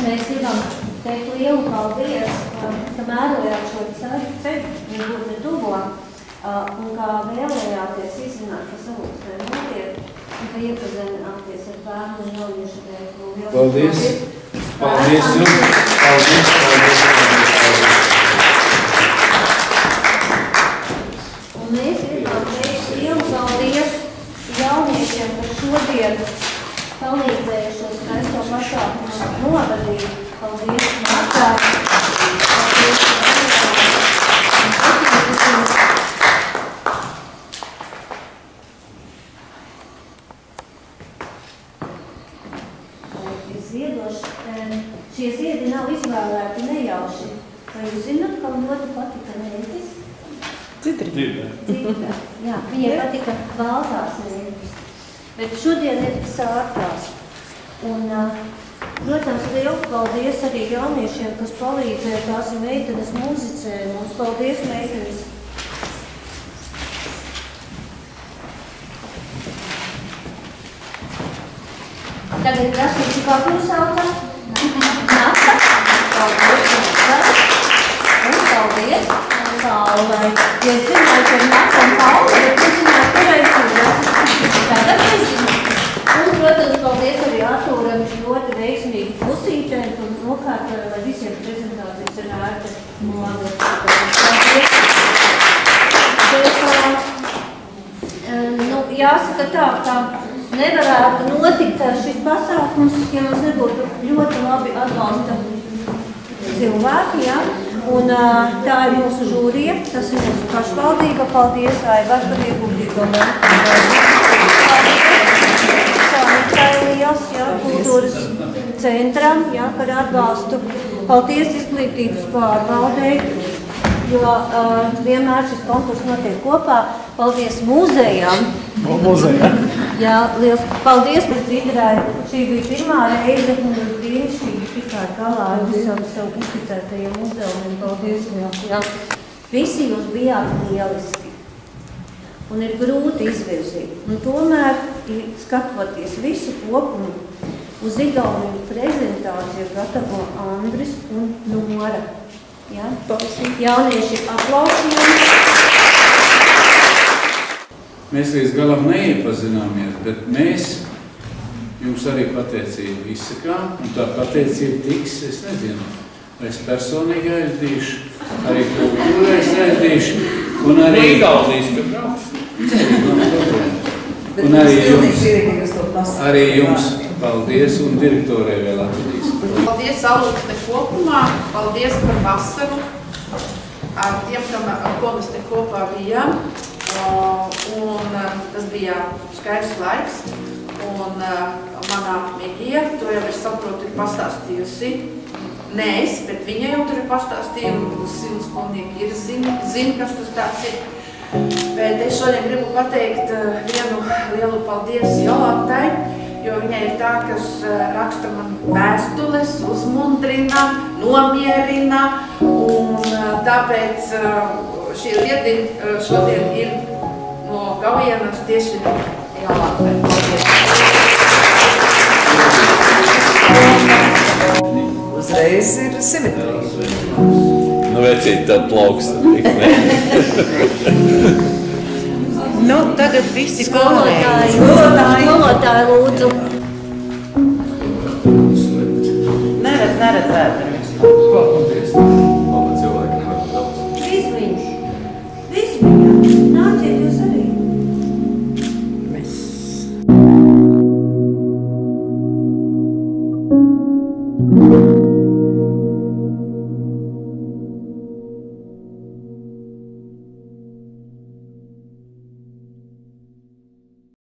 S7: Mēs gribam teikt lielu paldies, ka mērojāt šo ceļu, varbūt ne tuvo, un kā vēlējāties izzināt, kas Alukstai notiek, un ka iepazināties ar bērnu un jauniešu teiku.
S6: Paldies! Paldies jums! Paldies!
S7: Un mēs gribam teikt lielu paldies jauniešiem, kas šodien palīdzējušos skaisto pasākumu novadīt. Paldies Martai! Paldies! Vai jūs zināt, kam ļoti patika rētis?
S19: Citra.
S7: Jā, viņai patika baltās rētis. Bet šodien ir sārtās. Un, protams, lielu paldies arī jauniešiem, kas palīdzēja, tās meitenes muzicēja mums. Paldies, meitenes! Tagad prasīšu, kā jūs saucam? Nata. Paldies, Nata. Un paldies, Paulai. Ja es zināju, ka ir Nata un Paula, bet es zināju, kurais ir. Tagad es zinu. Un, protams, paldies arī Artūram, viņš ļoti veiksmīgi pusītēm un nokārtoja, lai visiem prezentācijas ir ērta moda. Paldies. Bet, jāsaka tā nevarētu notikt šis pasākums, ja mums nebūtu ļoti labi atbalsta cilvēki, ja? Un tā ir mūsu žūrija, tas ir mūsu pašvaldība. Paldies, Aivar, par ieguldīto Liels, ja, kultūras centram, ja, par atbalstu. Paldies izglītības pārvaldei, jo vienmēr šis konkurss notiek kopā. Paldies muzejam. Jā, liels paldies, bet Vidrai. Šī bija pirmā reize, un es brīnišķīgi tikai galā ar visam sev uzticētajiem uzdevumiem. Paldies, jā. Visi jūs bijāt lieliski. Un ir grūti izvirzīt. Un tomēr, skatoties visu kopumu, uz Igauniju prezentāciju gatavo Andris un Nora. Ja? Jaunieši aplausījumi.
S6: Mēs līdz galam neiepazināmies, bet mēs jums arī pateicību izsakām, un tā pateicība tiks, es nezinu, es personīgi aizdīšu, arī kultūrai aizdīšu, un arī...
S3: Igaunijas, ka brauks.
S6: Un arī jums paldies, un direktorai vēl atvedīs.
S12: Paldies Alūksne kopumā, paldies par vasaru, ar tiem, ar ko mēs te kopā bijām. Un tas bija skaidrs laiks, un manā Migija, to jau es saprotu, ir pastāstījusi. Ne es, bet viņa jau tur ir pastāstījusi, un skolnieki ir zina, kas tas tāds ir. Bet es šodien gribu pateikt vienu lielu paldies Jolantai, jo viņai ir tā, kas raksta man vēstules, uzmundrina, nomierina, un tāpēc šī lieta šodien ir no Gaujienas tieši Jolantai.
S20: Uzreiz ir simetrija.
S3: Nu, vecīt, tā plauksta.
S20: Nu, tagad visi
S7: skolotāji lūdzu.
S20: Neredz,